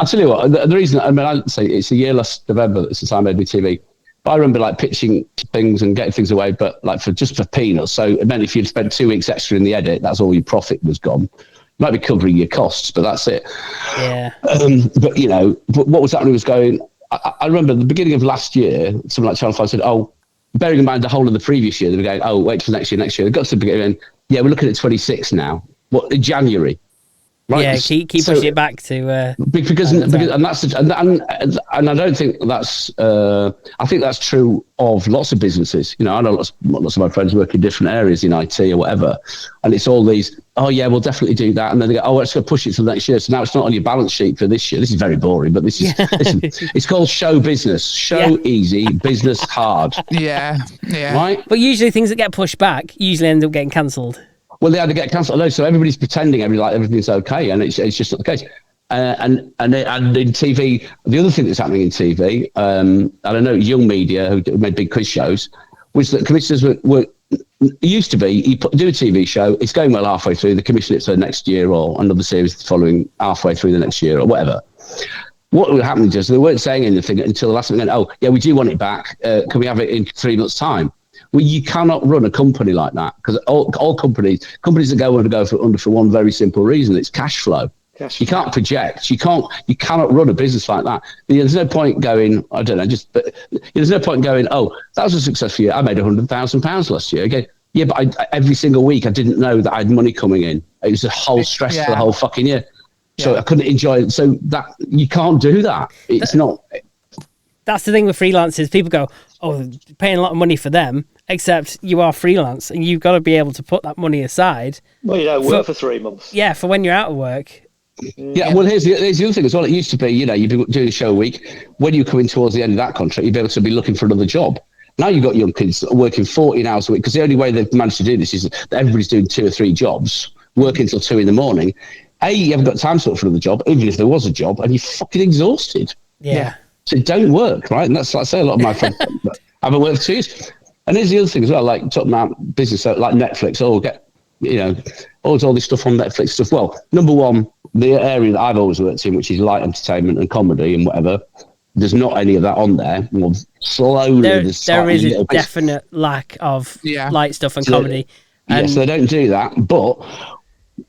I'll tell you what, the reason, I mean, I'd say it's a year last November, that's the time I made TV. But I remember like pitching things and getting things away, but like for peanuts. So it meant if you'd spent 2 weeks extra in the edit, that's all your profit was gone. You might be covering your costs, but that's it. Yeah. But you know, what was happening was going, I remember at the beginning of last year, something like Channel 5 said, oh, bearing in mind the whole of the previous year, they were going, oh, wait till next year. They got to the beginning, yeah, we're looking at 26 now. What, in January? Right? Yeah, keep pushing it back to because and that's and I don't think that's I think that's true of lots of businesses. You know, I know lots of my friends work in different areas in IT or whatever, and it's all these. Oh yeah, we'll definitely do that, and then they go, oh, let's go push it to next year. So now it's not on your balance sheet for this year. This is very boring, but this is listen, it's called show business. Show easy, business hard. Yeah. Right. But usually things that get pushed back usually end up getting cancelled. Well, they had to get cancelled. So everybody's pretending everything's okay, and it's just not the case. And in TV, the other thing that's happening in TV, and I know Young Media, who made big quiz shows, was that commissioners were used to be, you do a TV show, it's going well halfway through, the commission it for the next year or another series following halfway through the next year or whatever. What was happening is they weren't saying anything until the last minute. Oh, yeah, we do want it back. Can we have it in 3 months' time? Well, you cannot run a company like that because all companies that go under for one very simple reason: it's cash flow. You can't project. You cannot run a business like that. There's no point going. I don't know. There's no point going. Oh, that was a successful year. I made £100,000 last year. Okay, yeah, but every single week I didn't know that I had money coming in. It was a whole stress for the whole fucking year. So I couldn't enjoy it. So that you can't do that. It's not. That's the thing with freelancers. People go, oh, paying a lot of money for them, except you are freelance and you've got to be able to put that money aside. Well, you don't work for 3 months. Yeah, for when you're out of work. Yeah, well, here's the other thing as well. It used to be, you know, you'd be doing a show a week. When you come in towards the end of that contract, you'd be able to be looking for another job. Now you've got young kids working 14 hours a week because the only way they've managed to do this is that everybody's doing 2 or 3 jobs, working till 2 a.m. You haven't got time to look for another job, even if there was a job, and you're fucking exhausted. Yeah. So it don't work, right? And that's like I say, a lot of my friends haven't worked for 2 years. And here's the other thing as well, like talking about business, like Netflix, all this stuff on Netflix stuff. Well, number one, the area that I've always worked in, which is light entertainment and comedy and whatever, there's not any of that on there. Well, slowly there is a definite lack of light stuff and comedy. So they don't do that. But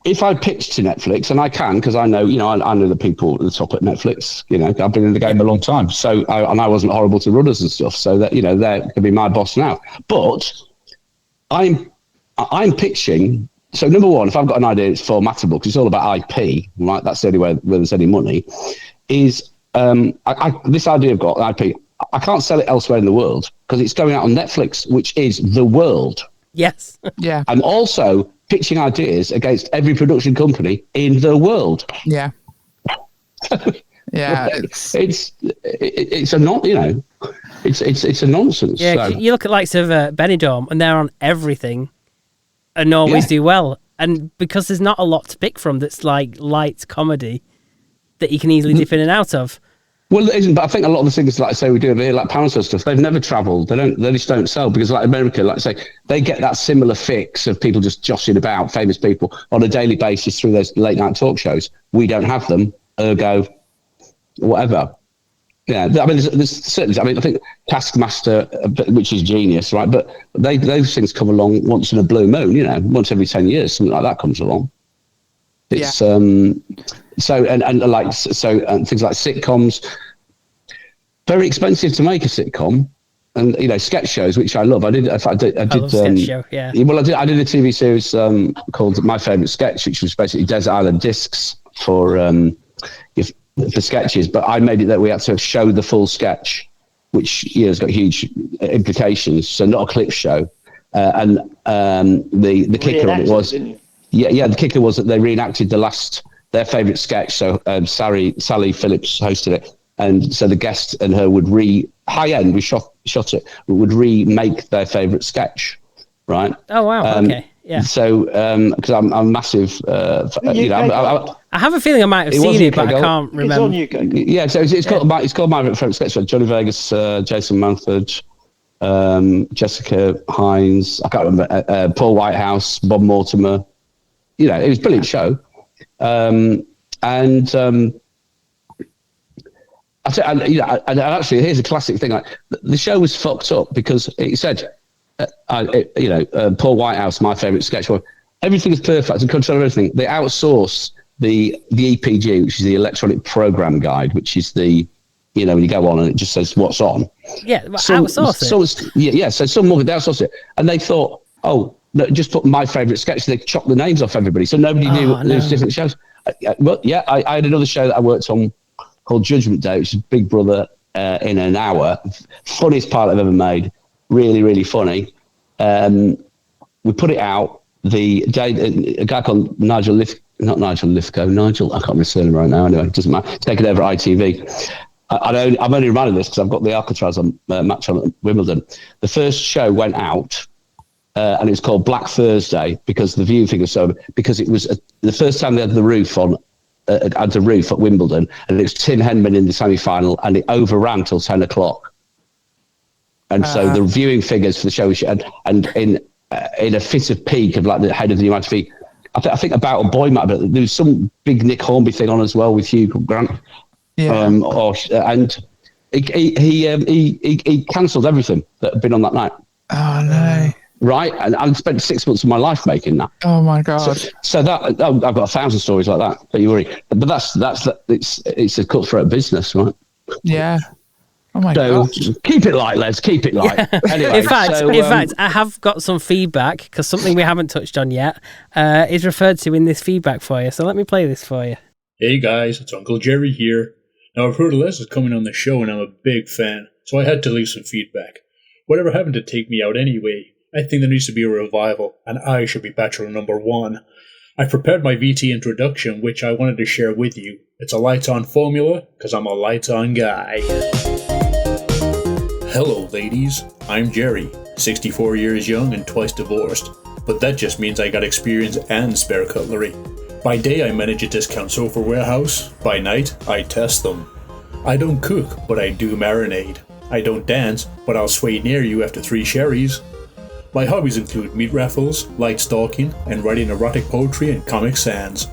if I pitch to Netflix, and I can, because I know, I know the people at the top at Netflix, I've been in the game a long time. So, I wasn't horrible to runners and stuff. So that, they can be my boss now. But I'm pitching. So number one, if I've got an idea, it's formattable because it's all about IP, right? That's the only way where there's any money. Is this idea I've got IP? I can't sell it elsewhere in the world because it's going out on Netflix, which is the world. Yes. Yeah. I'm also pitching ideas against every production company in the world. Yeah. Yeah. It's a not, it's a nonsense. Yeah. So. You look at likes of Benidorm and they're on everything. And always do well, and because there's not a lot to pick from that's like light comedy that you can easily dip in and out of. Well, it isn't, but I think a lot of the things, like I say, we do over here, like Pounds stuff, they've never travelled. They just don't sell because, like America, like I say, they get that similar fix of people just joshing about, famous people on a daily basis through those late night talk shows. We don't have them, ergo, whatever. Yeah, I mean, there's certainly. I mean, I think Taskmaster, which is genius, right? But those things come along once in a blue moon, once every 10 years, something like that comes along. It's so things like sitcoms, very expensive to make a sitcom, and sketch shows, which I love. I did sketch show, yeah. Well, I did a TV series called My Favourite Sketch, which was basically Desert Island Discs for sketches, but I made it that we had to show the full sketch, which has got huge implications. So not a clip show, and the kicker on it was, the kicker was that they reenacted their favourite sketch. So Sally Phillips hosted it, and so the guest and her would we shot it, would remake their favourite sketch, right? Oh wow, okay. Yeah. So, because I'm massive, I have a feeling I might have seen it, but I can't remember. It's on UK. Yeah, so it's called My Favorite Sketch. Johnny Vegas, Jason Manford, Jessica Hines. I can't remember. Paul Whitehouse, Bob Mortimer. It was a brilliant show. And And actually, here's a classic thing. Like, the show was fucked up because it said, Paul Whitehouse, my favourite sketch, everything is perfect and control everything. They outsource the EPG, which is the electronic program guide, which is the, when you go on and it just says what's on. Yeah, outsource it. So some mortgage, they outsource it. And they thought, no, just put my favourite sketch. They chopped the names off everybody. So nobody knew there was different shows. I had another show that I worked on called Judgment Day, which is Big Brother in an hour. Funniest pilot I've ever made. Really, really funny. We put it out the day, a guy called Nigel Lithgow, I can't remember his name right now. Anyway, it doesn't matter. He's taken over ITV. I'm only reminded this because I've got the Alcatraz match on at Wimbledon. The first show went out, and it was called Black Thursday because the viewing figure because it was the first time they had the roof on. Had the roof at Wimbledon, and it was Tim Henman in the semi-final, and it overran till 10 o'clock. And so the viewing figures for the show, and in a fit of pique of like the head of the UITV, I think About a Boy might have been, there was some big Nick Hornby thing on as well with Hugh Grant. Yeah. And he cancelled everything that had been on that night. Oh no. Right, and I spent 6 months of my life making that. Oh my god! So that I've got 1,000 stories like that. Don't you worry. But it's a cutthroat business, right? Yeah. Oh my god! Keep it light, Les. Keep it light. Yeah. Anyway, in fact, I have got some feedback because something we haven't touched on yet is referred to in this feedback for you. So let me play this for you. Hey guys, it's Uncle Jerry here. Now I've heard Les is coming on the show, and I'm a big fan, so I had to leave some feedback. Whatever happened to Take Me Out anyway? I think there needs to be a revival, and I should be Bachelor number 1. I've prepared my VT introduction, which I wanted to share with you. It's a lights-on formula, because I'm a lights-on guy. Hello, ladies. I'm Jerry, 64 years young and twice divorced. But that just means I got experience and spare cutlery. By day, I manage a discount sofa warehouse. By night, I test them. I don't cook, but I do marinade. I don't dance, but I'll sway near you after 3 sherries. My hobbies include meat raffles, light stalking, and writing erotic poetry and Comic Sans.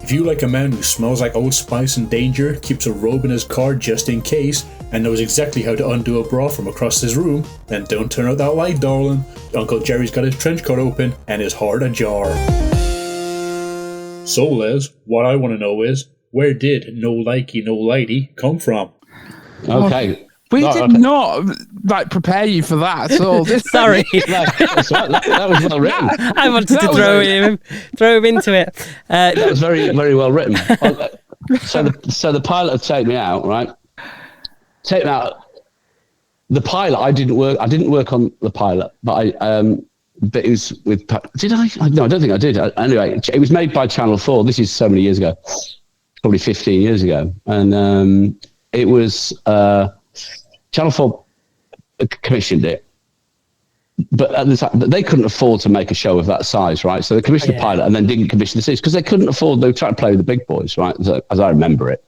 If you like a man who smells like Old Spice and danger, keeps a robe in his car just in case, and knows exactly how to undo a bra from across his room, then don't turn out that light, darling. Uncle Jerry's got his trench coat open and his heart ajar. So, Les, what I want to know is, where did No Likey No Lighty come from? Okay. We did not prepare you for that at all. Sorry. That was well written. I wanted to throw him into it. That was very, very well written. So the pilot of Take Me Out, right? Take Me Out. The pilot, I didn't work on the pilot, but but it was with. Did I? No, I don't think I did. Anyway, it was made by Channel 4. This is so many years ago, probably 15 years ago, and it was. Channel 4 commissioned it, but at the time, they couldn't afford to make a show of that size, right? So they commissioned the pilot and then didn't commission the series because they couldn't afford. They were trying to play with the big boys, right? As I remember it.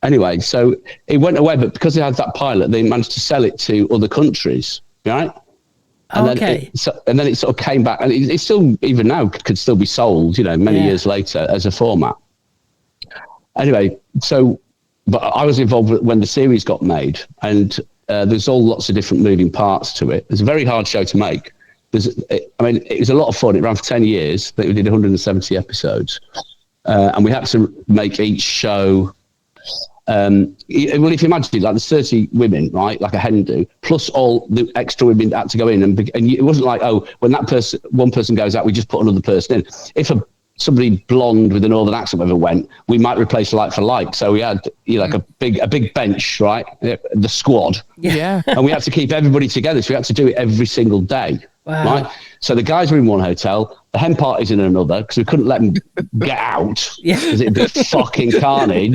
Anyway, so it went away, but because they had that pilot, they managed to sell it to other countries, right? And then it sort of came back, and it still, even now, could still be sold, many years later as a format. Anyway, but I was involved when the series got made, and there's lots of different moving parts to it. It's a very hard show to make. It was a lot of fun. It ran for 10 years. We did 170 episodes. And we had to make each show. If you imagine, there's 30 women, right, like a hen do, plus all the extra women that had to go in. And it wasn't like, when one person goes out, we just put another person in. If somebody blonde with a northern accent ever went, we might replace like for like. So we had a big bench, right? The squad. Yeah. And we had to keep everybody together. So we had to do it every single day. Wow. Right. So the guys were in one hotel, the hen party's in another, because we couldn't let them get out. Because it'd be fucking carnage.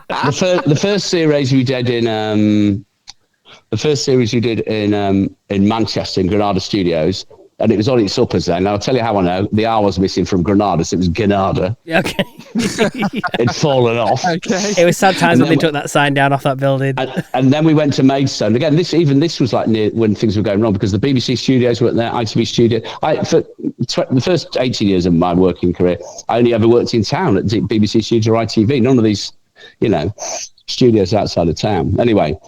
The first series we did in Manchester in Granada Studios. And it was on its uppers then. I'll tell you how I know. The R was missing from Granada, so it was Granada. Okay. It'd fallen off. Okay. It was sad times when they took that sign down off that building. And then we went to Maidstone. Again, this was like near when things were going wrong, because the BBC studios weren't there, ITV studio. For the first 18 years of my working career, I only ever worked in town at the BBC studio or ITV. None of these studios outside of town. Anyway,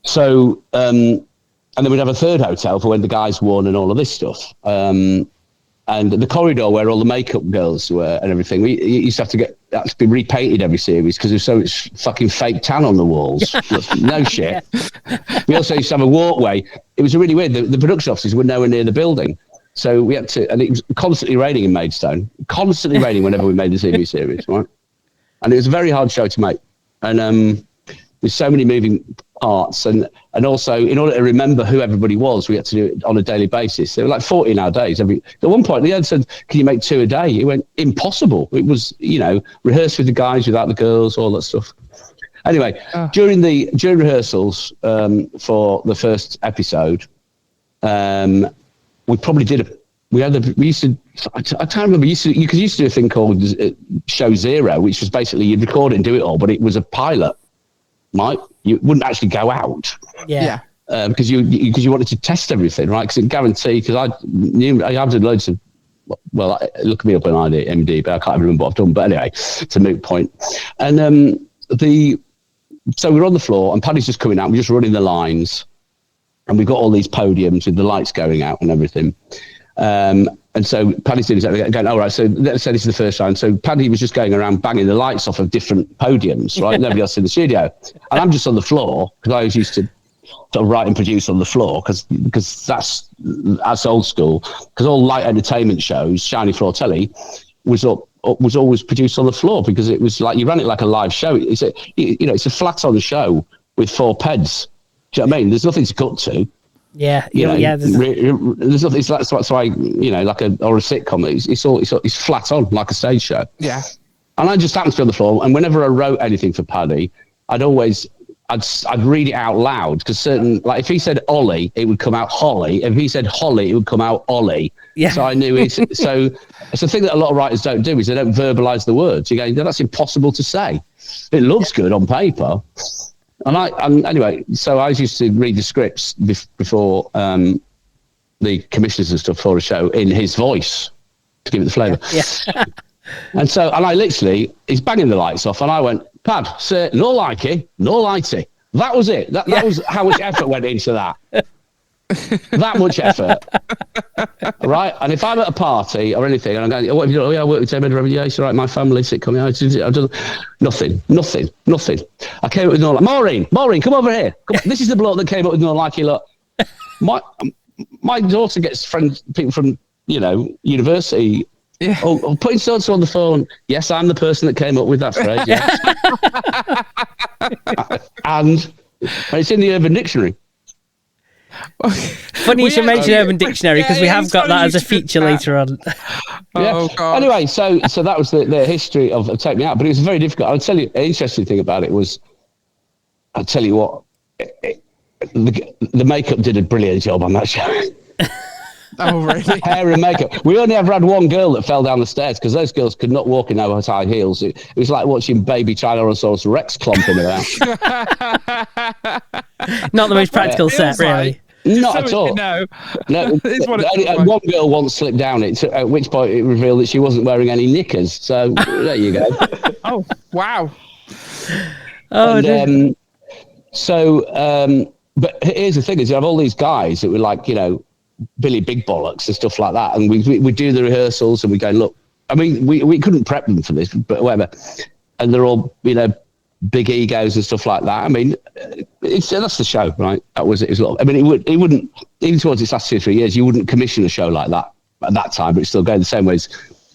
so and then we'd have a third hotel for when the guys won and all of this stuff. And the corridor where all the makeup girls were and everything, we used to have to be repainted every series because there's so much fucking fake tan on the walls. No shit. We also used to have a walkway. It was really weird. The production offices were nowhere near the building. So we had to, and it was constantly raining in Maidstone, constantly raining whenever we made the TV series, right? And it was a very hard show to make. And with so many moving parts, and also in order to remember who everybody was, we had to do it on a daily basis. They were like 14-hour days. At one point, the ed said, "Can you make 2 a day?" He went, "Impossible." It was, rehearse with the guys without the girls, all that stuff. Anyway, during rehearsals for the first episode, we probably did I can't remember. You used to do a thing called Show Zero, which was basically you'd record it and do it all, but it was a pilot. Right, you wouldn't actually go out, because you wanted to test everything, right? Because it guaranteed. Because I've done loads of. Well, look me up on IMDb, but I can't remember what I've done. But anyway, it's a moot point. And so we're on the floor, and Paddy's just coming out. We're just running the lines, and we've got all these podiums with the lights going out and everything. And so Paddy's doing that, going, all right, so let's say this is the first time. So Paddy was just going around banging the lights off of different podiums, right? Nobody else in the studio. And I'm just on the floor, because I was used to sort of write and produce on the floor, because that's old school. Because all light entertainment shows, Shiny Floor Telly, was always produced on the floor, because it was like, you ran it like a live show. It's a flat-on show with 4 peds. Do you know what I mean? There's nothing to cut to. Yeah, there's nothing. It's like, that's why, like a sitcom. It's flat on, like a stage show. Yeah. And I just happened to be on the floor, and whenever I wrote anything for Paddy, I'd read it out loud, because if he said Ollie, it would come out Holly. If he said Holly, it would come out Ollie. Yeah. So I knew it. So it's a thing that a lot of writers don't do, is they don't verbalise the words. You go, that's impossible to say. It looks good on paper. And anyway, so I used to read the scripts before the commissioners and stuff for a show in his voice to give it the flavour. Yeah. and I literally, he's banging the lights off, and I went, "Pad, say no likey, no lighty." That was it. That was how much effort went into that. That much effort, right? And if I'm at a party or anything, and I'm going, "What have you done?" "Oh, yeah, I work with Jem every year. It's all right, my family sitcom. I've done nothing. I came up with no like, Maureen, come over here. Come on. This is the bloke that came up with no likey. Look, my daughter gets people from university. Yeah. Oh, putting so on the phone. Yes, I'm the person that came up with that phrase. Yes. and it's in the Urban Dictionary. Funny you should mention Urban Dictionary, because we have got that as a feature later on. Oh, God. Anyway, so that was the history of Take Me Out, but it was very difficult. I'll tell you, an interesting thing about it was, I'll tell you what, the makeup did a brilliant job on that show. Oh, really? Hair and makeup. We only ever had one girl that fell down the stairs, because those girls could not walk in those high heels. It was like watching baby Tyrannosaurus Rex clomping around. Not the most practical set, really. Not at all. No. One girl once slipped down, at which point it revealed that she wasn't wearing any knickers. So there you go. Oh, wow. But here's the thing: is you have all these guys that were like, Billy Big Bollocks and stuff like that, and we do the rehearsals, and we go, look. I mean, we couldn't prep them for this, but whatever. And they're all, big egos and stuff like that. I mean, that's the show, right? It was. I mean, it wouldn't, even towards its last 2 or 3 years, you wouldn't commission a show like that at that time, but it's still going the same way as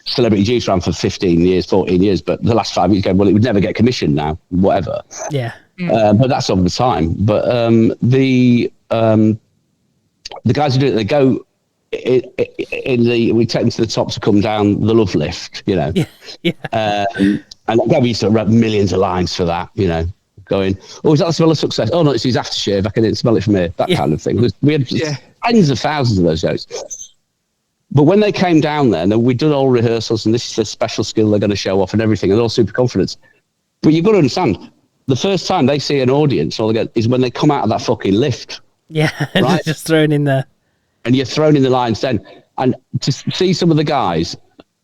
Celebrity Juice ran for 15 years, 14 years, but the last 5 years going, well, it would never get commissioned now, whatever. Yeah. But that's over the time. But the guys who do it, they go we take them to the top to come down the love lift, Yeah. And we used to write millions of lines for that, going, "Oh, is that the smell of success? Oh, no, it's his aftershave. I can smell it from here." That kind of thing. We had tens of thousands of those shows. But when they came down there, and we'd done all rehearsals, and this is the special skill they're going to show off and everything, and they're all super confident. But you've got to understand, the first time they see an audience, all they get is when they come out of that fucking lift. Yeah, right? Just thrown in there. And you're thrown in the lines then. And to see some of the guys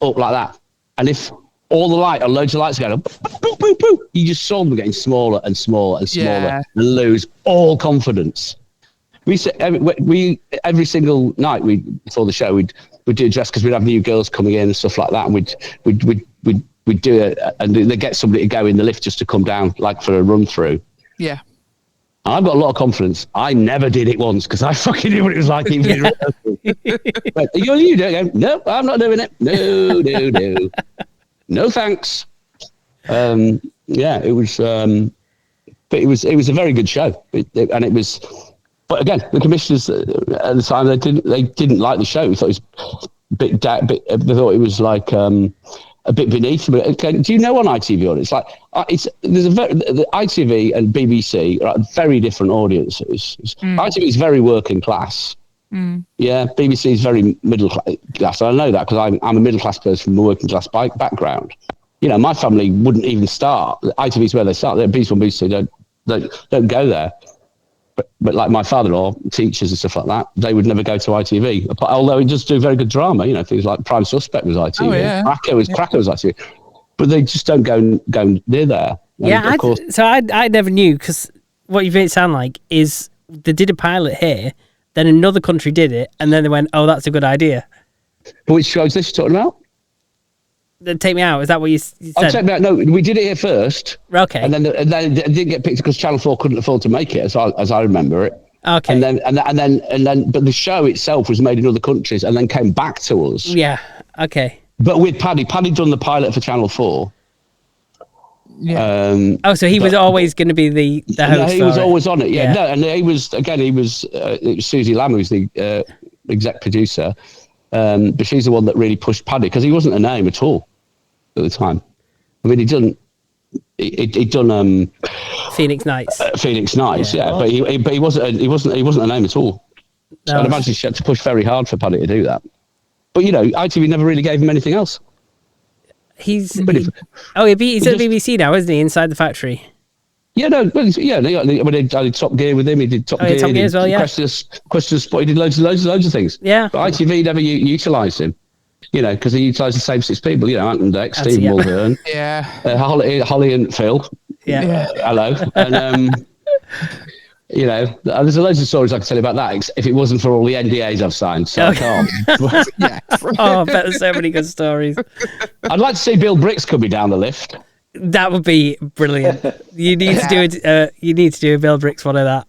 up like that, and if all the light, or loads of lights going, boop, boop, boop, boop. You just saw them getting smaller and smaller and smaller and lose all confidence. We every single night before the show we'd do a dress because we'd have new girls coming in and stuff like that, and we'd do it, and they get somebody to go in the lift just to come down like for a run through. Yeah. I've got a lot of confidence. I never did it once because I fucking knew what it was like. Even but you do it? No, I'm not doing it. No. No thanks. Yeah, it was. But it was a very good show, and it was. But again, the commissioners at the time they didn't like the show. They thought it was a bit. They thought it was like a bit beneath them. Okay, do you know on ITV on it's like the ITV and BBC are very different audiences. ITV is very working class. Yeah, BBC is very middle class. I know that because I'm a middle class person from a working class background. You know, my family wouldn't even start. ITV is where they start. BBC don't go there. But like my father-in-law, teachers and stuff like that, they would never go to ITV. Although he does do very good drama, you know, things like Prime Suspect was ITV, oh, yeah. Cracker was ITV, but they just don't go near there. Yeah, I never knew, because what you made it sound like is they did a pilot here, then another country did it, and then they went, "Oh, that's a good idea." But which show is this you're talking about? Take Me Out. Is that what you said? Oh, Take Me Out. No, we did it here first. Okay. And then it didn't get picked because Channel 4 couldn't afford to make it, as I remember it. Okay. And then, but the show itself was made in other countries and then came back to us. Yeah. Okay. But with Paddy done the pilot for Channel 4. Yeah. So he was always going to be the host. No, he was always on it. Yeah. Yeah. No, and it was Susie Lamb who's the exec producer, but she's the one that really pushed Paddy because he wasn't a name at all at the time. I mean, he'd done Phoenix Nights. Phoenix Nights, yeah. But he wasn't a name at all. So I'd imagine she had to push very hard for Paddy to do that. But you know, ITV never really gave him anything else. He's at BBC now, isn't he? Inside the Factory. Yeah, no, I did Top Gear with him. He did Top Gear. Top Gear as well, yeah. Questions Spot. He did loads of things. Yeah. But ITV never utilised him. You know, because they utilised the same 6 people. You know, Ant and Dex, Steve Mulhern, Holly and Phil. Yeah. Hello. And you know, there's loads of stories I could tell you about that. If it wasn't for all the NDAs I've signed, so I can't. Oh, I bet there's so many good stories. I'd like to see Bill Bricks coming down the lift. That would be brilliant. You need to do it. You need to do a Bill Bricks one of that.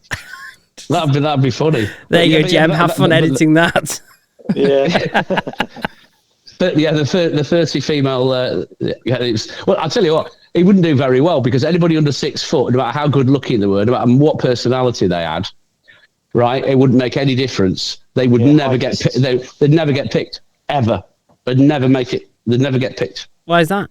That'd be funny. There you go, Jem. Have fun editing that. Yeah. But yeah, the 30 female. Well, I'll tell you what, he wouldn't do very well because anybody under 6 foot, no matter how good looking they were, no matter what personality they had, right, it wouldn't make any difference. They would never get. They'd never get picked ever. They'd never make it. They'd never get picked. Why is that?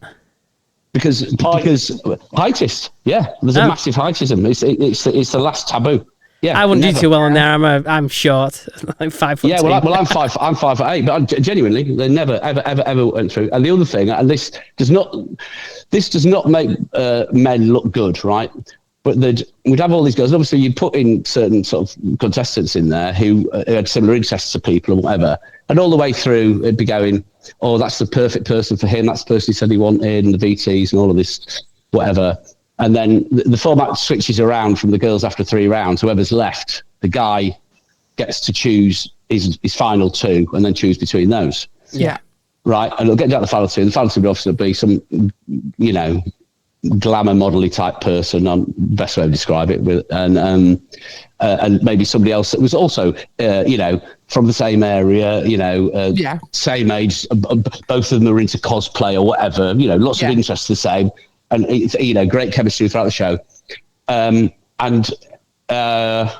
Because heightist. Yeah, there's a massive heightism. It's the last taboo. Yeah, I wouldn't do too well in there. I'm short, like 5 foot. Yeah, well, I'm 5'8", but genuinely, they never ever went through. And the other thing, and this does not make men look good, right? But we'd have all these girls. Obviously, you put in certain sort of contestants in there who had similar interests to people and whatever, and all the way through, it'd be going, "Oh, that's the perfect person for him. That's the person he said he wanted," and the VTs and all of this, whatever. And then the format switches around from the girls after 3 rounds. Whoever's left, the guy gets to choose his final 2 and then choose between those. Yeah. Right. And it'll get down to the final 2. The final 2 will obviously be some, you know, glamour model-y type person, on best way to describe it, and maybe somebody else that was also, you know, from the same area, you know, same age. Both of them are into cosplay or whatever. You know, lots of interests the same. And it's, you know, great chemistry throughout the show. And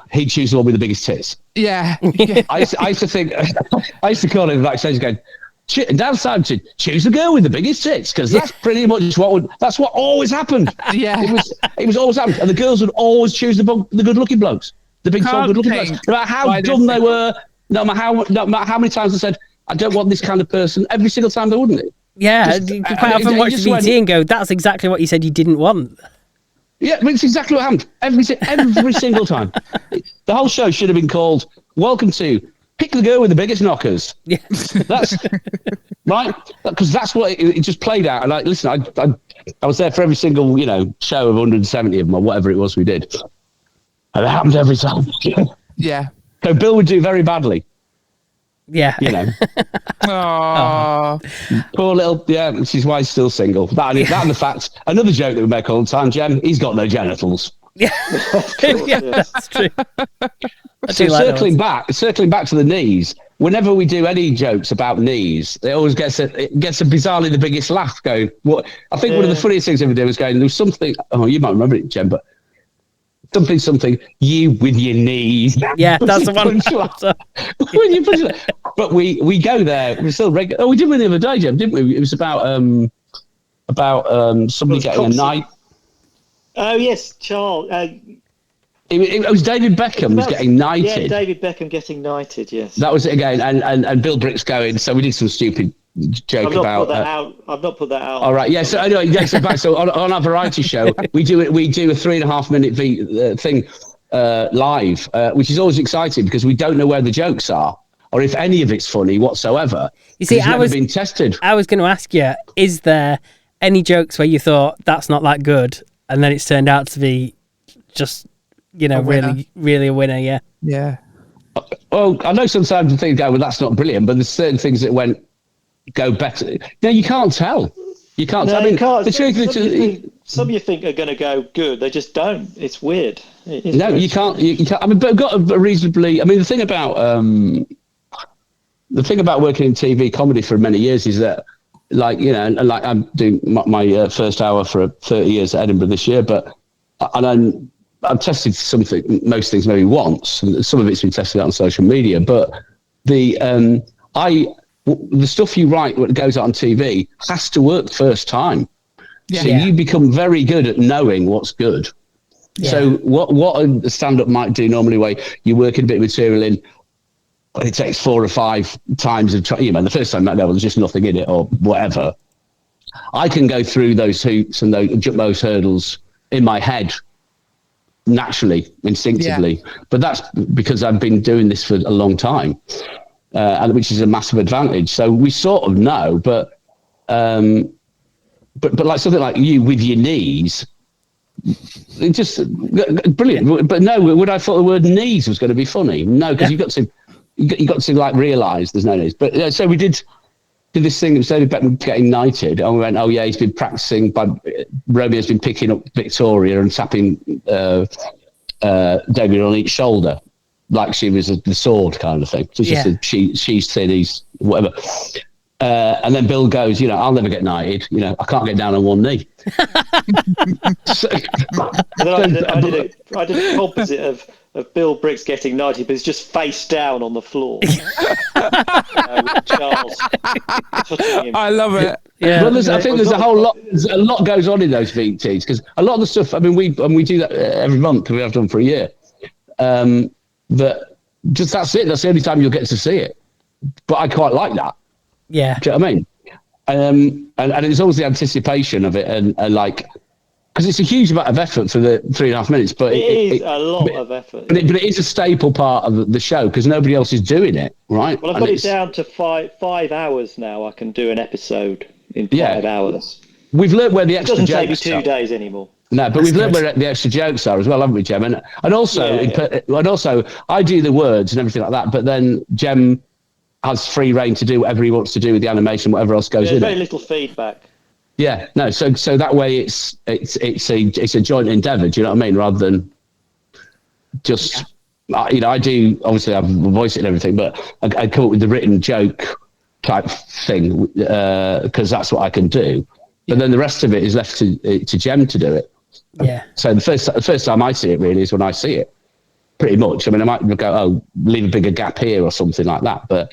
he'd choose the one with the biggest tits. Yeah. I used to think, I used to call him backstage going, downside to choose the girl with the biggest tits, because that's pretty much that's what always happened. Yeah. It was always happened. And the girls would always choose the good looking blokes, the big tall good looking blokes. No matter how dumb they were, no matter how many times they said, I don't want this kind of person, every single time they wouldn't. Yeah, you could quite often watch the VT and go, that's exactly what you said you didn't want. Yeah, but it's exactly what happened. Every single time. The whole show should have been called, Welcome to Pick the Girl with the Biggest Knockers. Yeah. right? Because that's what it just played out. And like, listen, I was there for every single, show of 170 of them or whatever it was we did. And it happened every time. Yeah. So Bill would do very badly. Yeah. Aww. Poor little, which is why he's still single. That and the fact, another joke that we make all the time, Jem, he's got no genitals. Yeah. That's true. So circling back to the knees, whenever we do any jokes about knees, it always gets a bizarrely the biggest laugh going. What I think one of the funniest things ever did was going, there's something, you might remember it, Jem, but something, you with your knees. Yeah, that's the one. When you push it. But we go there, we're still regular. Oh, we did one the other day, Jem, didn't we? It was about somebody getting a knife. Oh, yes, Charles. It was David Beckham was getting knighted. Yeah, David Beckham getting knighted, yes. That was it again. And Bill Brick's going, so we did some stupid joke about... I've not put that out. All right, yeah, so anyway, so on our variety show, we do a 3.5 minute thing live, which is always exciting because we don't know where the jokes are or if any of it's funny whatsoever. You see, it's never been tested. I was going to ask you, is there any jokes where you thought that's not that good and then it's turned out to be just... really, really a winner, yeah. Yeah. Well, I know sometimes things go, well, that's not brilliant, but there's certain things that go better. No, you can't tell. You can't tell. I mean, the truth some you think are going to go good, they just don't. It's weird. No, you can't. I mean, but I've got a reasonably. I mean, the thing about working in TV comedy for many years is that, like I'm doing my first hour for 30 years at Edinburgh this year, I've tested most things maybe once, and some of it's been tested out on social media. But the stuff you write when it goes out on TV has to work first time. Yeah. So you become very good at knowing what's good. Yeah. So what a stand-up might do normally, where you're working a bit of material in, and it takes 4 or 5 times of the first time there's just nothing in it or whatever. I can go through those hoops and jump those hurdles in my head naturally, instinctively, but that's because I've been doing this for a long time, and which is a massive advantage. So we sort of know, but like something like you with your knees, it's just brilliant. But no, would I thought the word knees was going to be funny? No, because you got to like realise there's no knees. But so we did this thing of David Beckham getting knighted, and we went, oh yeah, he's been practicing. Romeo's been picking up Victoria and tapping David on each shoulder, like she was the sword kind of thing. So it's just she's thin, he's whatever. And then Bill goes, I'll never get knighted. I can't get down on one knee. I did a composite of Bill Bricks getting knighted, but it's just face down on the floor. With Charles touching him. I love it. Yeah, well, I think there's a lot goes on in those VTs, because a lot of the stuff. I mean, we do that every month. We have done for a year. That just that's it. That's the only time you'll get to see it. But I quite like that. Yeah. Do you know what I mean? And it's always the anticipation of it, and like, because it's a huge amount of effort for the 3.5 minutes, but it is a lot of effort. But it is a staple part of the show because nobody else is doing it, right? Well, I've got it down to 5 hours now. I can do an episode in 5 hours. We've learned where the extra jokes are. It doesn't take me 2 days anymore. No, but we've learned where the extra jokes are as well, haven't we, Jem? And also, and also, I do the words and everything like that, but then Jem has free reign to do whatever he wants to do with the animation, whatever else goes in. Very little feedback. Yeah, no. So that way, it's a joint endeavour. Do you know what I mean? Rather than just, I do obviously have a voice and everything, but I come up with the written joke type thing because that's what I can do. But then the rest of it is left to Jem to do it. Yeah. So the first time I see it really is when I see it. Pretty much. I mean, I might go, leave a bigger gap here or something like that. But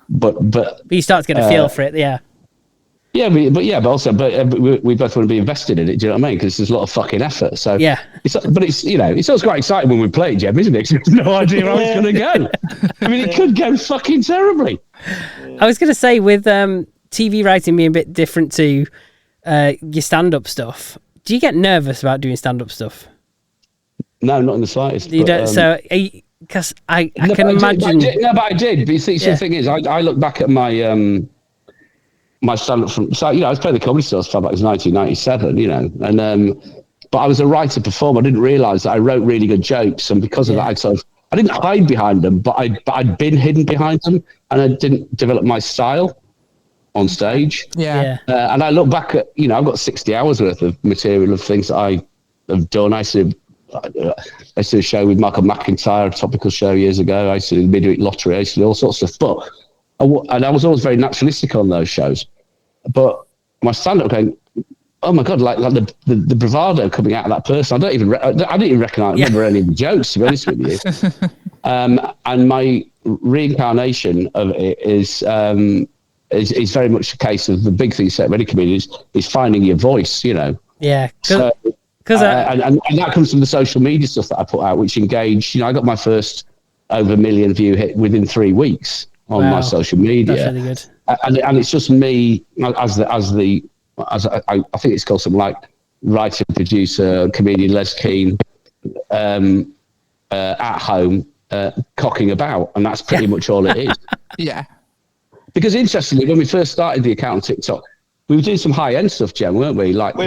but you start to get a feel for it, yeah. Yeah, but we both want to be invested in it. Do you know what I mean? Because there's a lot of fucking effort. So yeah, it's always quite exciting when we play it, Jem, isn't it? Because there's no idea how it's going to go. I mean, it could go fucking terribly. I was going to say, with TV writing being a bit different to your stand-up stuff, do you get nervous about doing stand-up stuff? No, not in the slightest. You don't. So, because I can imagine. But I did. But you see, the thing is, I look back at my my stand-up from, so, I was playing the Comedy Store from like it was 1997, and but I was a writer performer. I didn't realise that I wrote really good jokes, and because of that, I didn't hide behind them, but I'd been hidden behind them, and I didn't develop my style on stage. And I look back at, I've got 60 hours worth of material of things that I have done. I used to do a show with Michael McIntyre, a topical show years ago. I used to do the Midweek Lottery. I used to do all sorts of stuff, and I was always very naturalistic on those shows. But my stand-up going, oh my God, like the bravado coming out of that person. I didn't even remember any of the jokes, to be honest with you. And my reincarnation of it is very much a case of the big thing set many comedians is finding your voice, Yeah. So, and that comes from the social media stuff that I put out, which engaged, I got my first over 1 million view hit within 3 weeks on my social media. That's really good. And it's just me as I think it's called something like writer, producer, comedian Les Keen at home cocking about, and that's pretty much all it is. Yeah. Because interestingly, when we first started the account on TikTok, we were doing some high-end stuff, Jem, weren't we? Like we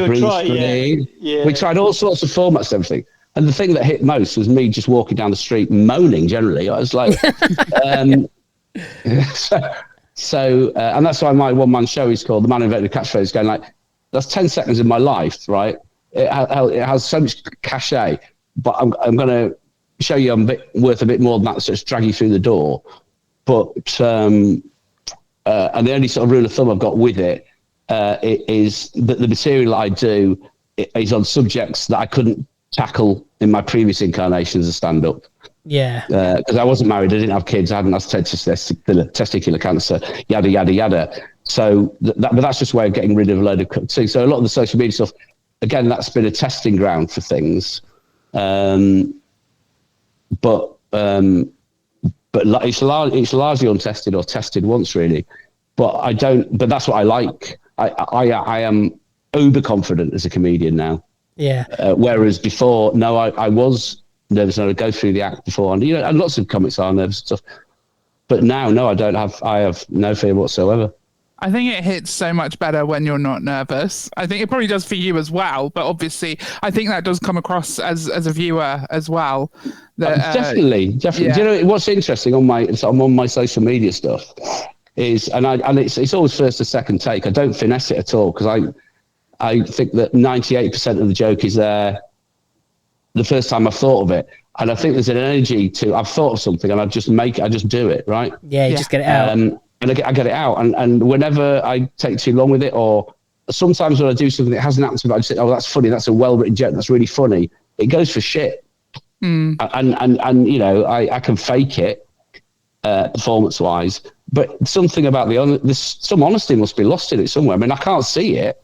tried all sorts of formats and everything. And the thing that hit most was me just walking down the street moaning. Generally, I was like, So, and that's why my one-man show is called The Man Who Invented the Catchphrase, going like, that's 10 seconds of my life, right? It has so much cachet, but I'm going to show you I'm worth a bit more than that, so just drag you through the door. But, and the only sort of rule of thumb I've got with it is that the material I do is on subjects that I couldn't tackle in my previous incarnations of stand-up. Yeah. Because I wasn't married, I didn't have kids, I hadn't had testicular cancer, yada, yada, yada. So, but that's just a way of getting rid of a load of things. So a lot of the social media stuff, again, that's been a testing ground for things. But it's largely untested or tested once, really. But that's what I like. I am uber confident as a comedian now. Yeah. Whereas before, no, I was nervous, and I'd go through the act before, and and lots of comics are nervous and stuff. But now, no, I have no fear whatsoever. I think it hits so much better when you're not nervous. I think it probably does for you as well, but obviously I think that does come across as a viewer as well. Definitely. Yeah. Do you know what's interesting on my social media stuff is, and it's always first or second take. I don't finesse it at all, because I think that 98% of the joke is there the first time I've thought of it. And I think there's an energy to, I've thought of something and I just do it, right? Yeah, you just get it out. And I get it out. And whenever I take too long with it, or sometimes when I do something that hasn't happened to me, I just say, oh, that's funny. That's a well-written joke. That's really funny. It goes for shit. And I can fake it performance-wise, but something about some honesty must be lost in it somewhere. I mean, I can't see it.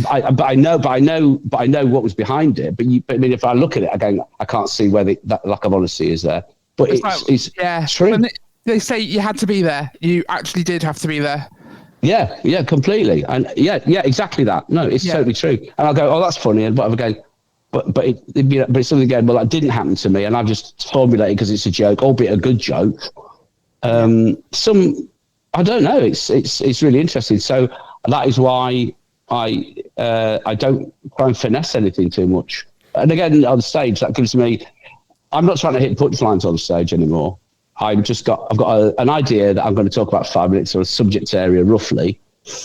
But I know what was behind it. But I mean, if I look at it again, I can't see where that lack of honesty is there. But it's true. When they say you had to be there, you actually did have to be there. Yeah, completely. And yeah, exactly that. No, it's totally true. And I'll go, oh, that's funny, and whatever. Again, but it's something again. Well, that didn't happen to me, and I've just formulated because it's a joke, albeit a good joke. I don't know. It's really interesting. So that is why I don't try and finesse anything too much. And again, on stage, that gives me, I'm not trying to hit punchlines on stage anymore. I've got an idea that I'm going to talk about 5 minutes, or a subject area roughly,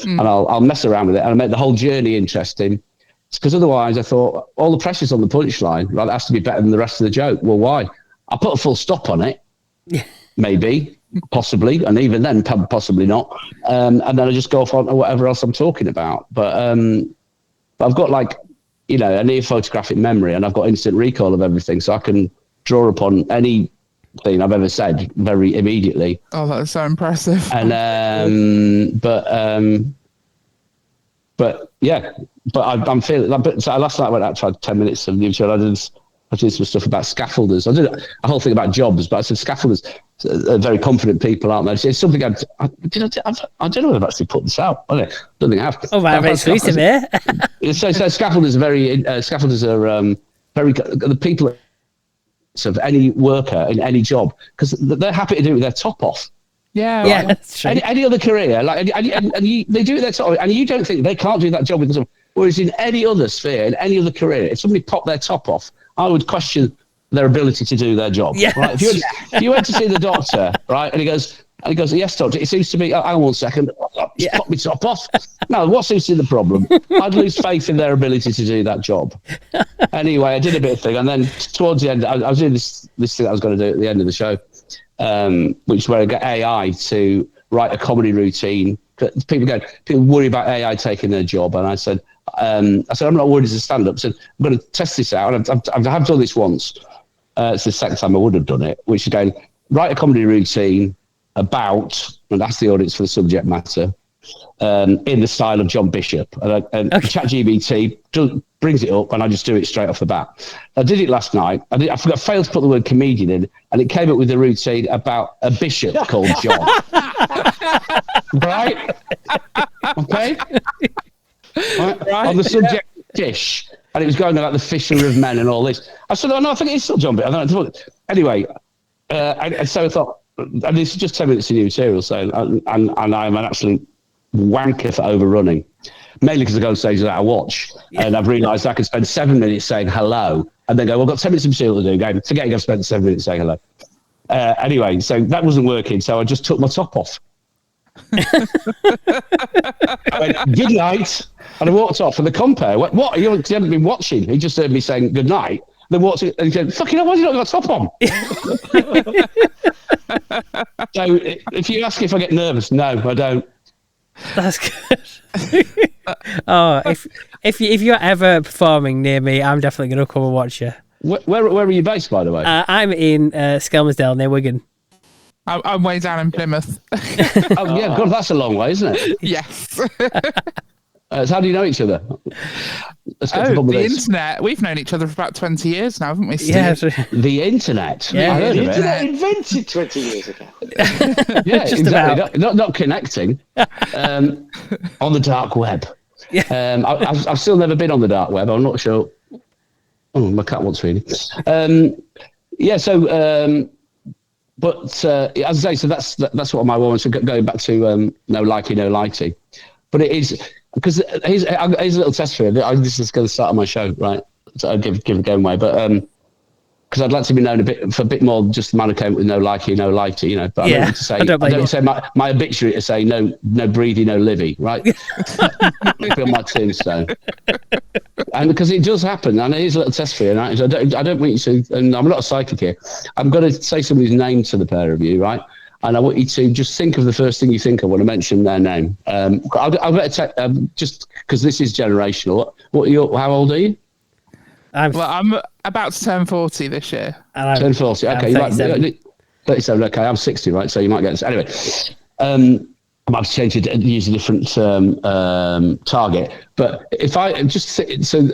and I'll mess around with it, and I'll make the whole journey interesting. Because otherwise, I thought all the pressure's on the punchline, right? It has to be better than the rest of the joke. Well, why? I'll put a full stop on it, maybe, possibly, and even then, possibly not. And then I just go off on whatever else I'm talking about. But I've got a near photographic memory, and I've got instant recall of everything, so I can draw upon anything I've ever said very immediately. Oh, that's so impressive. And I'm feeling like. So last night I went out, tried 10 minutes of YouTube. I did some stuff about scaffolders. I did a whole thing about jobs, but I said scaffolders are very confident people, aren't they? It's something I don't know if I've actually put this out. I don't think I have. Oh, right, very exclusive here. So scaffolders are very the people of any worker in any job, because they're happy to do it with their top off. Yeah, Yeah, right. that's true. Any other career, like, they do that sort of, and you don't think they can't do that job with them. Whereas in any other sphere, in any other career, if somebody popped their top off, I would question their ability to do their job. Yes. Right? If you went to see the doctor, right, and he goes, yes, doctor, it seems to be, hang on 1 second, just pop my top off. No, what seems to be the problem? I'd lose faith in their ability to do that job. Anyway, I did a bit of thing, and then towards the end, I was doing this thing I was going to do at the end of the show, which is where I get AI to write a comedy routine. People worry about AI taking their job, and I said, I'm not worried as a stand-up. I said, I'm going to test this out, and I have done this once. It's the second time I would have done it, which is going, write a comedy routine about, and that's the audience for the subject matter, in the style of John Bishop. And ChatGPT brings it up, and I just do it straight off the bat. I did it last night. I failed to put the word comedian in, and it came up with a routine about a bishop called John. Right? Okay? Right. On the subject dish, and it was going about the fisher of men and all this. I said, no, I think it's still John Bishop. Anyway, and so I thought, and this is just 10 minutes of new material, so and I'm an absolute wanker for overrunning, mainly because I go on stage without a watch, and I've realised I can spend 7 minutes saying hello, and then go, well, I've got 10 minutes of material to do. Go, forgetting I've spent 7 minutes saying hello. Anyway, so that wasn't working, so I just took my top off. I went, good night, and I walked off, and the compere went, what? You haven't been watching? He just heard me saying good night. Then walked in and he said, fucking hell, why have you not got a top on? So if you ask if I get nervous, no, I don't. That's good. Oh, if you're ever performing near me, I'm definitely going to come and watch you. Where are you based, by the way? I'm in Skelmersdale near Wigan. I'm way down in Plymouth. Oh, yeah, God, that's a long way, isn't it? Yes. So how do you know each other? The internet. We've known each other for about 20 years now, haven't we, Steve? Yeah, the internet. Yeah, I heard The of internet it. invented 20 years ago. Yeah, just exactly. Not connecting on the dark web. Yeah. I've still never been on the dark web. I'm not sure. Oh, my cat wants feeding. Yeah. So, but as I say, so that's what my woman. So going back to no likey, no lighty. But it is because here's a little test for you. This is going to start on my show, right? So I'll give it going away, but because I'd like to be known a bit more just the man who came with no likey, no lighty, you know. But yeah, I don't say my obituary to say no breathy, no livy, right? On my tombstone. And because it does happen, and here's a little test for you. Right? I don't want you to, and I'm not a psychic here. I'm going to say somebody's name to the pair of you, right? And I want you to just think of the first thing you think of when I mention their name. I'll better just because this is generational. How old are you? I'm about to turn 40 this year. Turn 40. Okay, you might 37. Okay, I'm 60, right? So you might get this. Anyway, I might have changed it and use a different target. But if I just I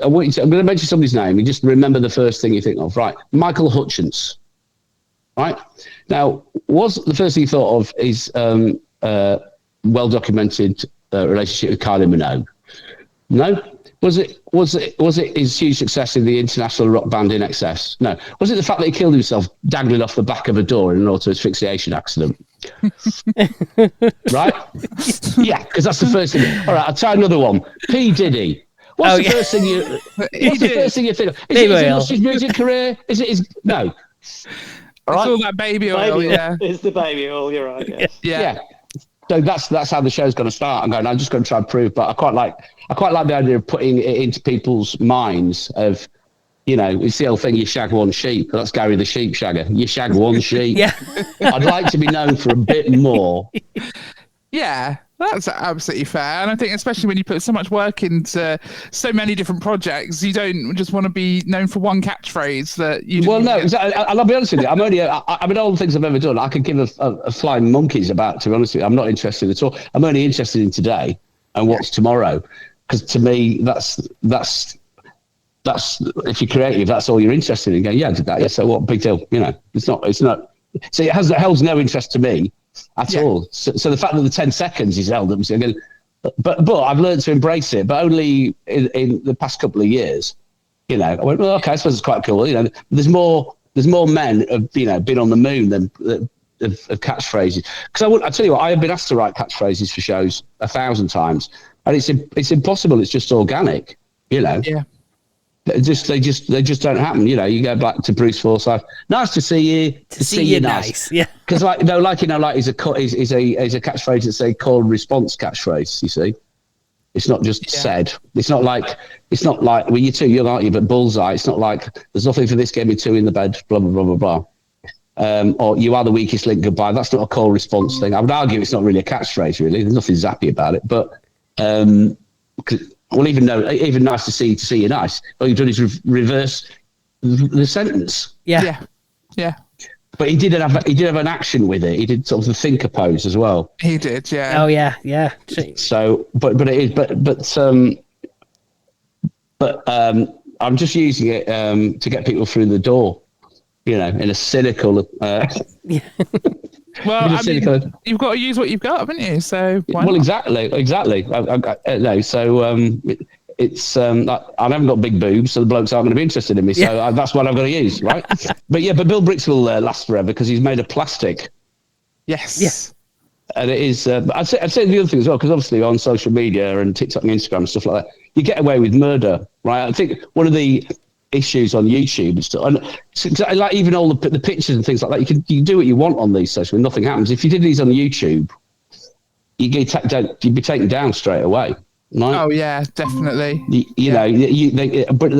want you to, I'm going to mention somebody's name. You just remember the first thing you think of, right? Michael Hutchence. Right now, was the first thing you thought of is well-documented relationship with Kylie Minogue? No. Was it his huge success in the international rock band In Excess? No. Was it the fact that he killed himself dangling off the back of a door in an auto asphyxiation accident? Right? Yeah, because that's the first thing. All right, I'll try another one. P. Diddy. What's the first thing you think of? Is it his music career? Is it his... No. All right. It's all that baby oil, yeah. It's the baby oil, you're right, yes. Yeah. So that's how the show's going to start. I'm just going to try and prove, but I quite like the idea of putting it into people's minds of, you know, it's the old thing, you shag one sheep. That's Gary the sheep shagger. You shag one sheep. Yeah. I'd like to be known for a bit more. Yeah, that's absolutely fair. And I think especially when you put so much work into so many different projects, you don't just want to be known for one catchphrase that you... Well, no, exactly. I'll be honest with you. I mean, all the things I've ever done, I could give a flying monkeys about, to be honest with you. I'm not interested at all. I'm only interested in today and what's tomorrow. Because to me, that's if you're creative, that's all you're interested in. Yeah, I did that. Yeah, so what? Big deal. You know, it's not. So it holds no interest to me at all. So the fact that the 10 seconds is held up, but I've learned to embrace it. But only in the past couple of years, you know, I went, well, okay, I suppose it's quite cool. You know, there's more men have been on the moon than of catchphrases. Because I tell you what, I have been asked to write catchphrases for shows 1,000 times, and it's impossible. It's just organic, you know. Yeah. They just don't happen. You know, you go back to Bruce Forsyth. Nice to see you. To see you nice. Yeah. Because like is a catchphrase that's a call and response catchphrase. You see, it's not just said. It's not like well, you're too young, aren't you? But bullseye. It's not like there's nothing for this. Get me two in the bed. Blah blah blah blah blah. Or you are the weakest link. Goodbye. That's not a call response thing. I would argue it's not really a catchphrase. Really, there's nothing zappy about it. But well, even nice to see you nice. All you've done is reverse the sentence. Yeah. But he did have an action with it. He did sort of the thinker pose as well. He did, yeah. Oh yeah. So, I'm just using it to get people through the door. You know, in a cynical. Well, I mean, you've got to use what you've got, haven't you? So why not? Exactly. No, so it's I haven't got big boobs, so the blokes aren't going to be interested in me. So that's what I've got to use, right? but Bill Bricks will last forever because he's made of plastic. Yes. Yes. And it is. I'd say the other thing as well, because obviously on social media and TikTok and Instagram and stuff like that, you get away with murder, right? I think one of the issues on YouTube and stuff, and like even all the pictures and things like that, you can do what you want on these social, and nothing happens. If you did these on YouTube, you'd be taken down straight away. Right? Oh yeah, definitely. You know, but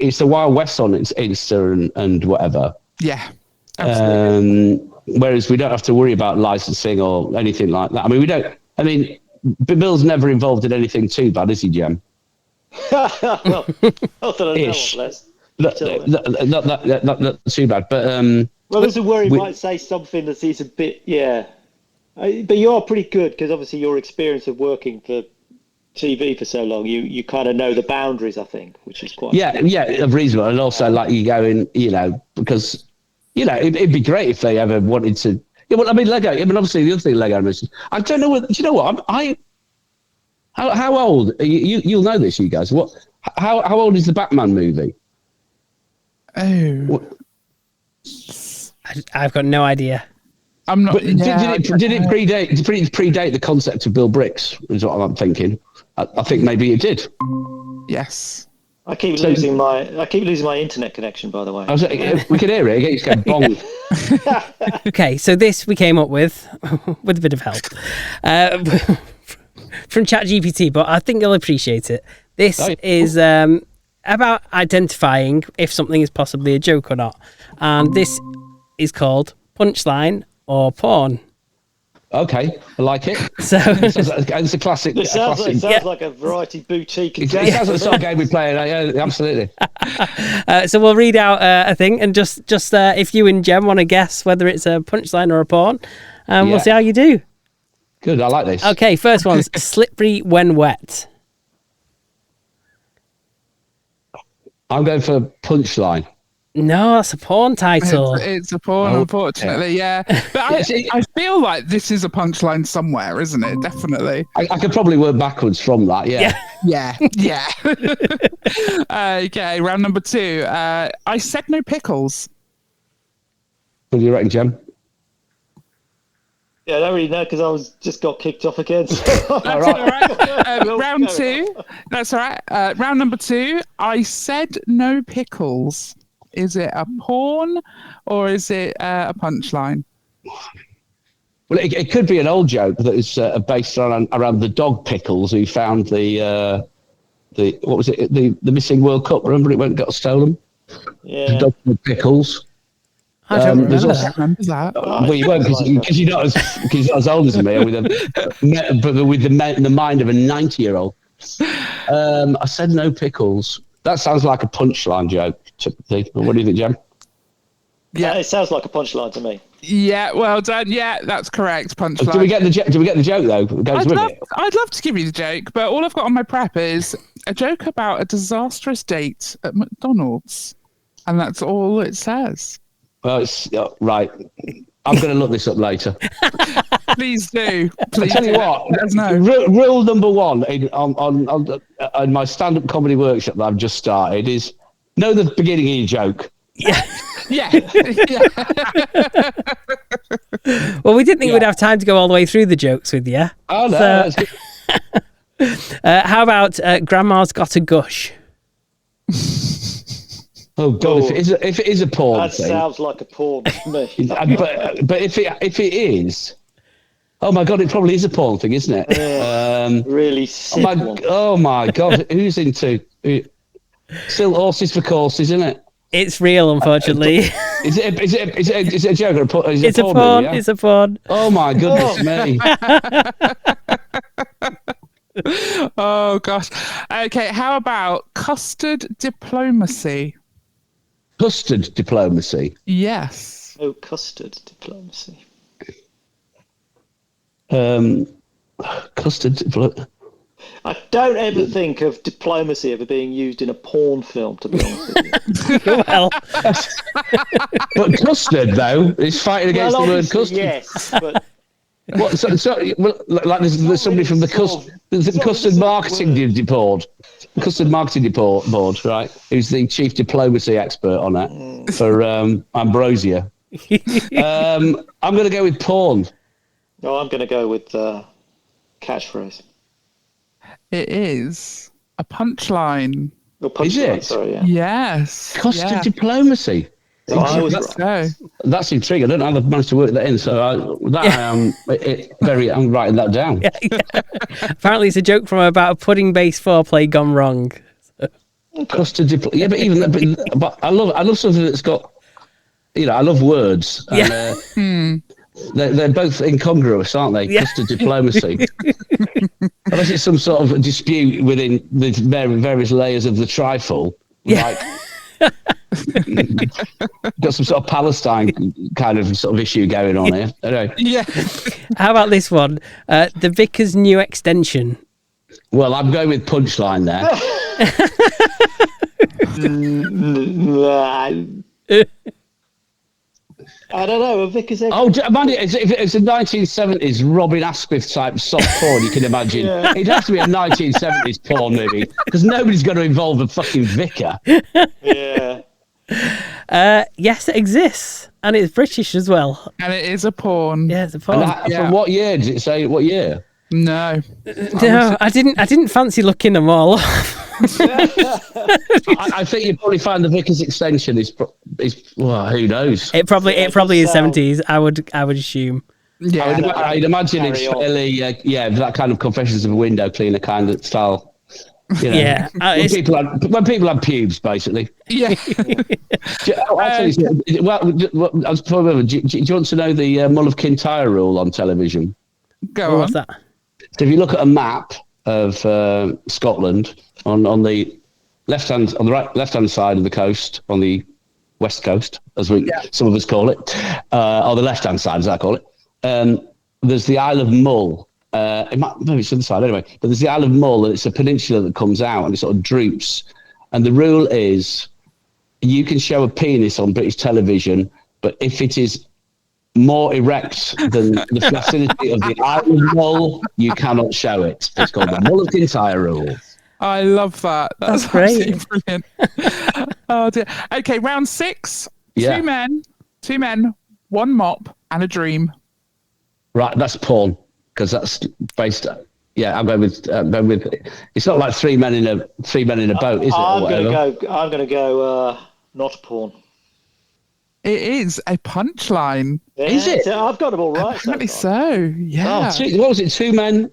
it's the Wild West on Insta and whatever. Yeah, absolutely. Whereas we don't have to worry about licensing or anything like that. I mean, we don't. I mean, Bill's never involved in anything too bad, is he, Jem? Well, not that I know of, not too bad, but well, there's a worry he might say something that he's a bit, but you are pretty good because obviously your experience of working for TV for so long, you kind of know the boundaries, I think, which is quite reasonable, and also like you go in, you know, because you know it'd be great if they ever wanted to. Yeah, well, I mean Lego. I mean, obviously the other thing Lego mentioned. I don't know what. Do you know what? How old? You'll know this, you guys. What? How old is the Batman movie? Oh, I've got no idea. I'm not. But did it predate the concept of Bill Bricks? Is what I'm thinking. I think maybe it did. Yes. I keep losing my internet connection, by the way. We can hear it. It's going bong. Okay, so this we came up with a bit of help from ChatGPT, but I think you'll appreciate it. This is about identifying if something is possibly a joke or not, and this is called punchline or porn. Okay, I like it. So it's a classic. It sounds like a variety boutique. It sounds like the sort of game we play. Yeah, absolutely. So we'll read out a thing, and just if you and Jem want to guess whether it's a punchline or a porn, we'll see how you do. Good, I like this. Okay, first one's slippery when wet. I'm going for punchline. No, that's a porn title. It's a porn, unfortunately, yeah. But I feel like this is a punchline somewhere, isn't it? Definitely. I could probably work backwards from that, yeah. Yeah. Okay, round number 2. I said no pickles. What do you reckon, Jem? Yeah, I don't really know because I just got kicked off again. So That's all right. Round 2. That's all right. Round number 2. I said no pickles. Is it a porn or is it a punchline? Well, it could be an old joke that is based around the dog Pickles who found the what was it, the missing World Cup. Remember, it went and got stolen. Yeah. The dog called Pickles. I don't remember that. Well, you won't because you're not as old as me, with the mind of a 90-year-old. I said no pickles. That sounds like a punchline joke. What do you think, Jem? Yeah, it sounds like a punchline to me. Yeah, well done. Yeah, that's correct. Punchline. Do we get the joke though? I'd love to give you the joke, but all I've got on my prep is a joke about a disastrous date at McDonald's, and that's all it says. Well, it's right. I'm going to look this up later. Please do. Please. I'll tell you what. Rule number 1 on my stand-up comedy workshop that I've just started is know the beginning of your joke. Yeah. Yeah. Yeah. Well, we didn't think we'd have time to go all the way through the jokes with you. Oh no, So- that's good. How about Grandma's Got a Gush? Oh god, if it is a porn That thing, sounds like a porn to me. but if it is, oh my god, it probably is a porn thing, isn't it? Really sick one. Oh my god, who's into still horses for courses, isn't it? It's real, unfortunately. Is it a joke or a porn? Is it It's a porn porn. movie, yeah? It's a porn. Oh my goodness me! Oh gosh. Okay, how about custard diplomacy? Custard diplomacy. Yes. Oh, custard diplomacy. Custard diplomacy. I don't ever think of diplomacy ever being used in a porn film, to be honest with you. Well, But custard though is fighting against the word obviously, custard. yes, but What? Well, like there's somebody from the custard marketing board, custard marketing board, right? Who's the chief diplomacy expert on that for Ambrosia. I'm going to go with porn. no, I'm going to go with catchphrase. It is a punchline. Or punchline, Is it? Sorry, yeah. Yes. Custard yeah. diplomacy. So I was Let's right. go. That's intriguing. I don't know how they've managed to work that in. So I'm writing that down. apparently it's a joke from about a pudding-based foreplay gone wrong. Custard diplomacy. Yeah, but even but I love something that's got. I love words. And, they're both incongruous, aren't they? Yeah. Custard diplomacy. Unless it's some sort of dispute within the various layers of the trifle. Yeah. Like, got some sort of Palestine kind of sort of issue going on here. Anyway, Yeah. How about this one? The Vicar's new extension. well, I'm going with punchline there. I don't know. A Vickers egg. Oh, man, it's a 1970s Robin Asquith type soft porn, you can imagine. Yeah. It'd have to be a 1970s porn movie because nobody's going to involve a fucking vicar. Yeah. Yes, it exists, and it's British as well. And it is a porn. Yeah, it's a And porn. Yeah. From what year did it say? What year? No. No, I didn't fancy looking them all up. I think you'd probably find the Vicar's extension is well, who knows? It probably is sound- 70s. I would assume. Yeah. I'd imagine it's Carry on. fairly, that kind of Confessions of a Window Cleaner kind of style. Yeah, when people have pubes, basically. Yeah. I'll tell you something. Well, I was probably, do you want to know the Mull of Kintyre rule on television? Go What's on. that? So if you look at a map of Scotland on the left hand side of the coast, on the west coast, as some of us call it, or the left hand side, as I call it, there's the Isle of Mull. Maybe it's the other side anyway, but there's the Isle of Mull, and it's a peninsula that comes out and it sort of droops. And the rule is you can show a penis on British television, but if it is more erect than the vicinity of the Isle of Mull, you cannot show it. It's called the Mull of Kintyre rule. I love that. That's great. absolutely brilliant. Oh dear. Okay, round 6. Yeah. Two men, one mop, and a dream. Right, that's porn because that's based. Yeah, I'm going with. It's not like three men in a boat, is it? I'm gonna go. Not porn. It is a punchline. Yeah, Is it? so I've got them all right. Apparently so far. so. Yeah. What was it? Two men.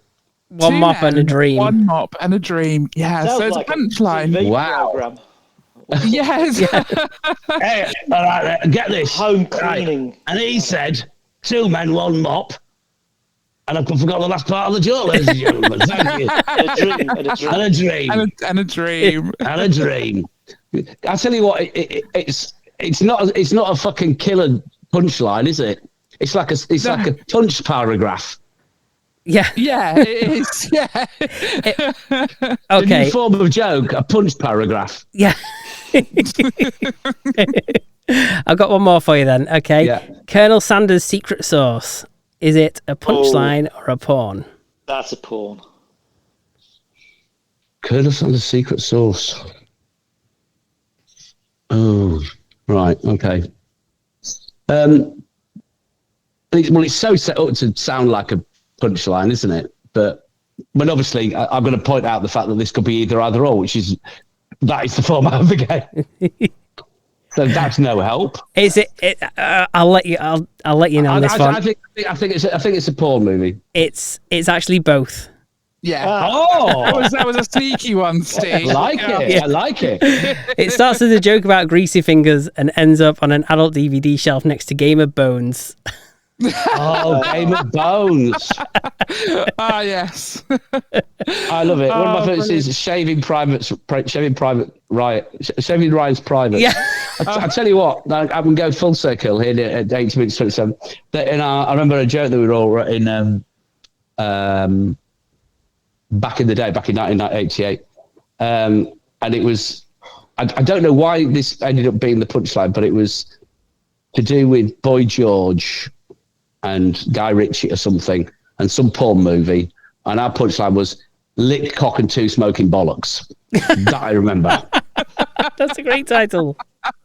One Two mop and a men, dream. One mop and a dream. Yeah, Sounds so it's like a punchline. TV Wow. program. Yes. Hey, all right, get this. Home cleaning. Right. And he said, two men, one mop. And I forgot the last part of the joke, ladies and gentlemen. Thank you. And a dream. And a dream. And a dream. And a dream. And a dream. I tell you what, it's not a fucking killer punchline, is it? It's like a punch paragraph. Yeah. Yeah, it is. Yeah. A Okay. new form of joke, a punch paragraph. Yeah. I've got one more for you then. Okay. Yeah. Colonel Sanders' secret sauce. Is it a punchline or a porn? That's a porn. Colonel Sanders' secret sauce. Oh, right. Okay. It's so set up to sound like a punchline, isn't it? But obviously, I'm going to point out the fact that this could be either or, that is the format of the game. So that's no help. Is it? I'll let you. I'll let you know on this one. I think it's a porn movie. It's actually both. Yeah. Oh, That was a sneaky one, Steve. I like it. I like it. It starts as a joke about greasy fingers and ends up on an adult DVD shelf next to Game of Bones. Oh, Game of Bones. Ah, yes. I love it. One of my favorites is Shaving Ryan's Private. Yeah. I tell you what, I can go full circle here at 80 minutes 27. I remember a joke that we were all in back in the day, back in 1988. And it was, I don't know why this ended up being the punchline, but it was to do with Boy George and Guy Ritchie or something, and some porn movie. And our punchline was lick cock and two smoking bollocks. That I remember. That's a great title.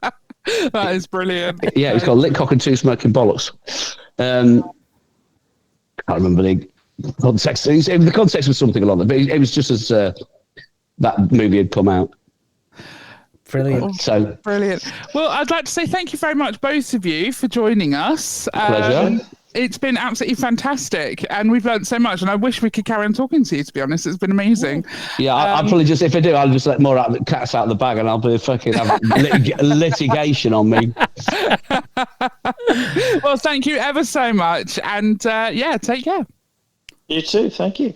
That is brilliant. Yeah, it was called lick cock and two smoking bollocks. Can't remember the context. The context was something along that, but it was just as that movie had come out. Brilliant. So Brilliant. Well, I'd like to say thank you very much, both of you, for joining us. Pleasure. It's been absolutely fantastic, and we've learned so much. And I wish we could carry on talking to you. To be honest, it's been amazing. yeah, I'll probably just, if I do, I'll just let more cats out of the bag, and I'll be fucking have litigation on me. Well, thank you ever so much, and take care. You too. Thank you.